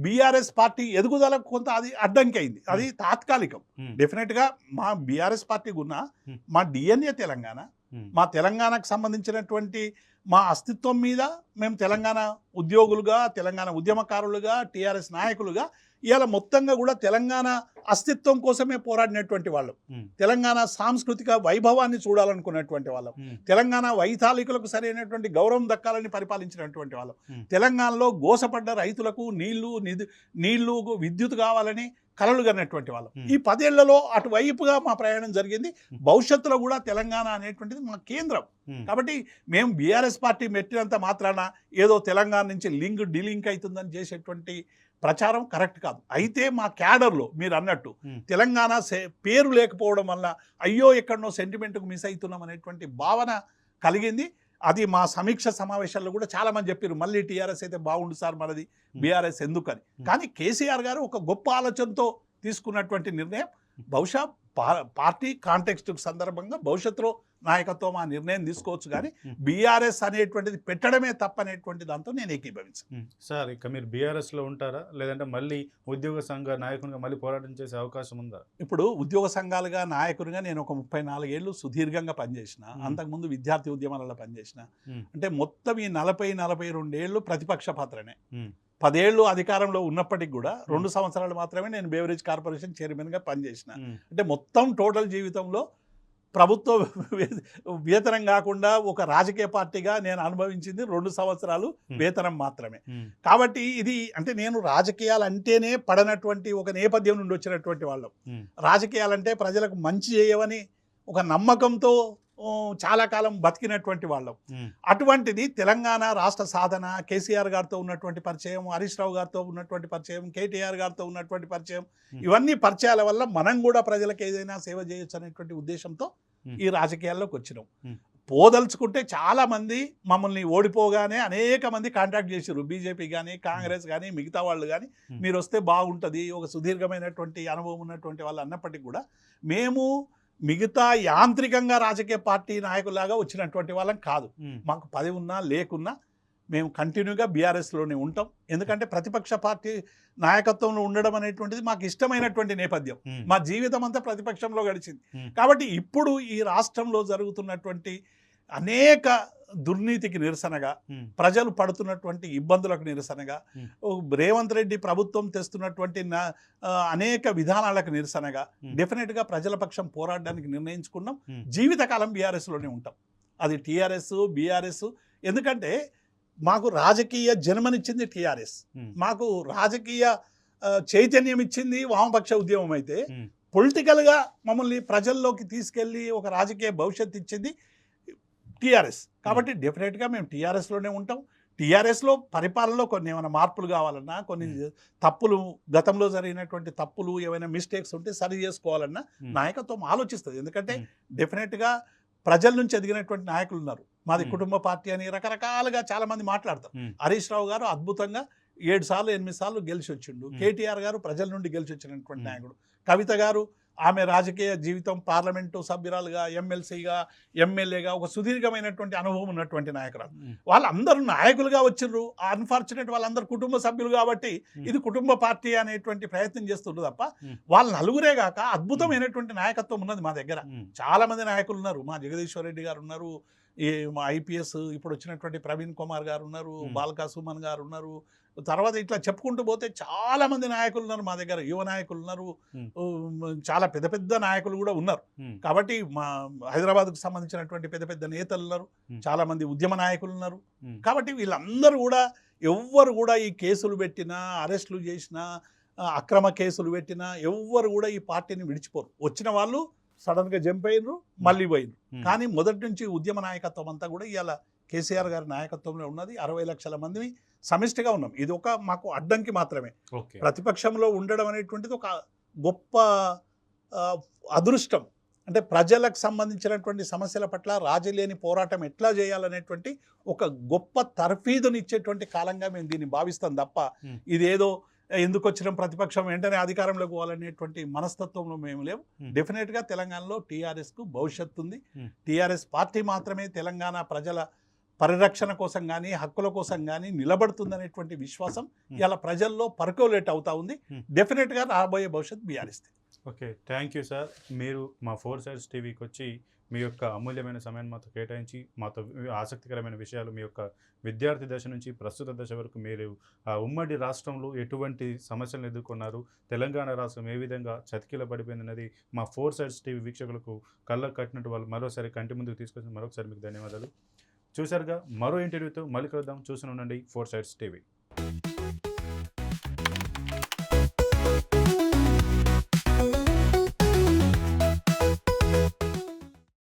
బీఆర్ఎస్ పార్టీ ఎదుగుదలకు కొంత అది అడ్డంకి అయింది. అది తాత్కాలికం. డెఫినెట్గా మా బీఆర్ఎస్ పార్టీకి ఉన్న మా డిఎన్ఏ తెలంగాణ, మా తెలంగాణకు సంబంధించినటువంటి మా అస్తిత్వం మీద మేము తెలంగాణ ఉద్యోగులుగా, తెలంగాణ ఉద్యమకారులుగా, టీఆర్ఎస్ నాయకులుగా ఇవాళ మొత్తంగా కూడా తెలంగాణ అస్తిత్వం కోసమే పోరాడినటువంటి వాళ్ళం, తెలంగాణ సాంస్కృతిక వైభవాన్ని చూడాలనుకున్నటువంటి వాళ్ళం, తెలంగాణ వైతాళికులకు సరైనటువంటి గౌరవం దక్కాలని పరిపాలించినటువంటి వాళ్ళం, తెలంగాణలో గోసపడ్డ రైతులకు నీళ్లు విద్యుత్ కావాలని కలలు కన్నటువంటి వాళ్ళం. ఈ 10 ఏళ్లలో అటువైపుగా మా ప్రయాణం జరిగింది. భవిష్యత్తులో కూడా తెలంగాణ అనేటువంటిది మా కేంద్రం. కాబట్టి మేము బీఆర్ఎస్ పార్టీ మెట్టినంత మాత్రాన ఏదో తెలంగాణ నుంచి డిలింక్ అవుతుందని చేసేటువంటి ప్రచారం కరెక్ట్ కాదు. అయితే మా క్యాడర్లో మీరు అన్నట్టు తెలంగాణ పేరు లేకపోవడం వల్ల అయ్యో ఎక్కడనో సెంటిమెంట్కు మిస్ అవుతున్నాం అనేటువంటి భావన కలిగింది. అది మా సమీక్ష సమావేశాల్లో కూడా చాలామంది చెప్పారు, మళ్ళీ టీఆర్ఎస్ అయితే బాగుండు సార్, మనది బీఆర్ఎస్ ఎందుకని. కానీ కేసీఆర్ గారు ఒక గొప్ప ఆలోచనతో తీసుకున్నటువంటి నిర్ణయం బహుశా పార్టీ కాంటెక్స్ట్ సందర్భంగా భవిష్యత్తులో నాయకత్వం ఆ నిర్ణయం తీసుకోవచ్చు, కానీ బీఆర్ఎస్ అనేటువంటిది పెట్టడమే తప్పనేటువంటి దాంతో నేను ఏకీభవించాను. సార్ ఇక మీరు బీఆర్ఎస్లో ఉంటారా, లేదంటే మళ్ళీ ఉద్యోగ సంఘ నాయకునిగా మళ్ళీ పోరాటం చేసే అవకాశం ఉందా? ఇప్పుడు ఉద్యోగ సంఘాలుగా నాయకునిగా నేను ఒక 34 ఏళ్ళు సుదీర్ఘంగా పనిచేసిన, అంతకుముందు విద్యార్థి ఉద్యమాలలో పనిచేసిన, అంటే మొత్తం ఈ 40-42 ఏళ్ళు ప్రతిపక్ష పాత్రనే. 10 ఏళ్ళు అధికారంలో ఉన్నప్పటికి కూడా 2 సంవత్సరాలు మాత్రమే నేను బేవరేజ్ కార్పొరేషన్ చైర్మన్గా పనిచేసిన. అంటే మొత్తం టోటల్ జీవితంలో ప్రభుత్వ వేతనం కాకుండా ఒక రాజకీయ పార్టీగా నేను అనుభవించింది 2 సంవత్సరాలు వేతనం మాత్రమే. కాబట్టి ఇది అంటే నేను రాజకీయాలు అంటేనే పడనటువంటి ఒక నేపథ్యం నుండి వచ్చినటువంటి వాళ్ళం. రాజకీయాలంటే ప్రజలకు మంచి చేయవని ఒక నమ్మకంతో చాలా కాలం బతికినటువంటి వాళ్ళం. అటువంటిది తెలంగాణ రాష్ట్ర సాధన, కేసీఆర్ గారితో ఉన్నటువంటి పరిచయం, హరీష్ రావు గారితో ఉన్నటువంటి పరిచయం, కేటీఆర్ గారితో ఉన్నటువంటి పరిచయం, ఇవన్నీ పరిచయాల వల్ల మనం కూడా ప్రజలకు ఏదైనా సేవ చేయొచ్చు అనేటువంటి ఉద్దేశంతో ఈ రాజకీయాల్లోకి వచ్చినాం. పోదలుచుకుంటే చాలా మంది మమ్మల్ని ఓడిపోగానే అనేక మంది కాంటాక్ట్ చేశారు, బీజేపీ కానీ కాంగ్రెస్ కానీ మిగతా వాళ్ళు కానీ, మీరు వస్తే బాగుంటుంది, ఒక సుదీర్ఘమైనటువంటి అనుభవం ఉన్నటువంటి వాళ్ళు అన్నప్పటికీ కూడా మేము మిగతా యాంత్రికంగా రాజకీయ పార్టీ నాయకులాగా వచ్చినటువంటి వాళ్ళం కాదు. మాకు పదవి ఉన్నా లేకున్నా మేము కంటిన్యూగా బీఆర్ఎస్లోనే ఉంటాం. ఎందుకంటే ప్రతిపక్ష పార్టీ నాయకత్వంలో ఉండడం అనేటువంటిది మాకు ఇష్టమైనటువంటి నేపథ్యం. మా జీవితం అంతా ప్రతిపక్షంలో గడిచింది. కాబట్టి ఇప్పుడు ఈ రాష్ట్రంలో జరుగుతున్నటువంటి అనేక దుర్నీతికి నిరసనగా, ప్రజలు పడుతున్నటువంటి ఇబ్బందులకు నిరసనగా, రేవంత్ రెడ్డి ప్రభుత్వం తెస్తున్నటువంటి అనేక విధానాలకు నిరసనగా డెఫినెట్గా ప్రజల పక్షం పోరాడడానికి నిర్ణయించుకున్నాం. జీవితకాలం బీఆర్ఎస్లోనే ఉంటాం. అది టీఆర్ఎస్, బీఆర్ఎస్. ఎందుకంటే మాకు రాజకీయ జన్మనిచ్చింది టీఆర్ఎస్, మాకు రాజకీయ చైతన్యం ఇచ్చింది వామపక్ష ఉద్యమం అయితే, పొలిటికల్గా మమ్మల్ని ప్రజల్లోకి తీసుకెళ్ళి ఒక రాజకీయ భవిష్యత్తు ఇచ్చింది టీఆర్ఎస్. కాబట్టి డెఫినెట్గా మేము టీఆర్ఎస్లోనే ఉంటాం. టీఆర్ఎస్లో పరిపాలనలో కొన్ని ఏమైనా మార్పులు కావాలన్నా, కొన్ని తప్పులు గతంలో జరిగినటువంటి తప్పులు ఏమైనా మిస్టేక్స్ ఉంటే సరి చేసుకోవాలన్నా నాయకత్వం ఆలోచిస్తుంది. ఎందుకంటే డెఫినెట్గా ప్రజల నుంచి ఎదిగినటువంటి నాయకులు ఉన్నారు. మాది కుటుంబ పార్టీ అని రకరకాలుగా చాలామంది మాట్లాడతారు. హరీష్ రావు గారు అద్భుతంగా 7 సార్లు 8 సార్లు గెలిచి వచ్చిండు. కేటీఆర్ గారు ప్రజల నుండి గెలిచి వచ్చినటువంటి నాయకుడు. కవిత గారు ఆమె రాజకీయ జీవితం పార్లమెంటు సభ్యురాలుగా, ఎమ్మెల్సీగా, ఎమ్మెల్యేగా ఒక సుదీర్ఘమైనటువంటి అనుభవం ఉన్నటువంటి నాయకురాలు. వాళ్ళందరూ నాయకులుగా వచ్చిర్రు. అన్ఫార్చునేట్ వాళ్ళందరూ కుటుంబ సభ్యులు కాబట్టి ఇది కుటుంబ పార్టీ అనేటువంటి ప్రయత్నం చేస్తుండ్రు తప్ప వాళ్ళు నలుగురే కాక అద్భుతమైనటువంటి నాయకత్వం ఉన్నది మా దగ్గర. చాలా మంది నాయకులు ఉన్నారు. మా జగదీశ్వర్ రెడ్డి గారు ఉన్నారు, మా ఐపీఎస్ ఇప్పుడు వచ్చినటువంటి ప్రవీణ్ కుమార్ గారు ఉన్నారు, బాల్కా సుమన్ గారు ఉన్నారు. తర్వాత ఇట్లా చెప్పుకుంటూ పోతే చాలా మంది నాయకులు ఉన్నారు మా దగ్గర. యువ నాయకులు ఉన్నారు, చాలా పెద్ద పెద్ద నాయకులు కూడా ఉన్నారు. కాబట్టి మా హైదరాబాద్కు సంబంధించినటువంటి పెద్ద పెద్ద నేతలు ఉన్నారు, చాలా మంది ఉద్యమ నాయకులు ఉన్నారు. కాబట్టి వీళ్ళందరూ కూడా ఎవ్వరు కూడా ఈ కేసులు పెట్టినా, అరెస్టులు చేసినా, అక్రమ కేసులు పెట్టినా ఎవ్వరు కూడా ఈ పార్టీని విడిచిపోరు. వచ్చిన వాళ్ళు సడన్గా జంప్ అయినరు, మళ్ళీ పోయినరు. కానీ మొదటి నుంచి ఉద్యమ నాయకత్వం అంతా కూడా ఇవాళ కేసీఆర్ గారి నాయకత్వంలో ఉన్నది. 60 లక్షల మందిని సమిష్టిగా ఉన్నాం. ఇది ఒక మాకు అడ్డంకి మాత్రమే. ప్రతిపక్షంలో ఉండడం అనేటువంటిది ఒక గొప్ప అదృష్టం. అంటే ప్రజలకు సంబంధించినటువంటి సమస్యల పట్ల రాజీ లేని పోరాటం ఎట్లా చేయాలనేటువంటి ఒక గొప్ప తర్ఫీదునిచ్చేటువంటి కాలంగా మేము దీన్ని భావిస్తాం తప్ప ఇదేదో ఎందుకు వచ్చిన ప్రతిపక్షం వెంటనే అధికారంలోకి పోవాలనేటువంటి మనస్తత్వంలో మేము లేవు. డెఫినెట్గా తెలంగాణలో టీఆర్ఎస్కు భవిష్యత్తు ఉంది. టీఆర్ఎస్ పార్టీ మాత్రమే తెలంగాణ ప్రజల పరిరక్షణ కోసం కానీ, హక్కుల కోసం కానీ నిలబడుతుందనేటువంటి విశ్వాసం ఇలా ప్రజల్లో పర్కోలేట్ అవుతా ఉంది. డెఫినెట్గా రాబోయే భవిష్యత్తు BRS. Okay, thank you sir. మీరు మా 4 Sides టీవీకి వచ్చి మీ యొక్క అమూల్యమైన సమయాన్ని మాతో కేటాయించి మాతో ఆసక్తికరమైన విషయాలు, మీ యొక్క విద్యార్థి దశ నుంచి ప్రస్తుత దశ వరకు మీరు ఉమ్మడి రాష్ట్రంలో ఎటువంటి సమస్యలను ఎదుర్కొన్నారు, తెలంగాణ రాష్ట్రం ఏ విధంగా చతికిల పడిపోయిందనేది మా 4 Sides టీవీ వీక్షకులకు కళ్ళకు కట్టినట్టు వాళ్ళు మరోసారి కంటి ముందుకు తీసుకొచ్చిన మరొకసారి మీకు ధన్యవాదాలు. చూశారుగా, మరో ఇంటర్వ్యూతో మళ్ళీ కలుద్దాం. చూసి ఉండండి 4 Sides టీవీ.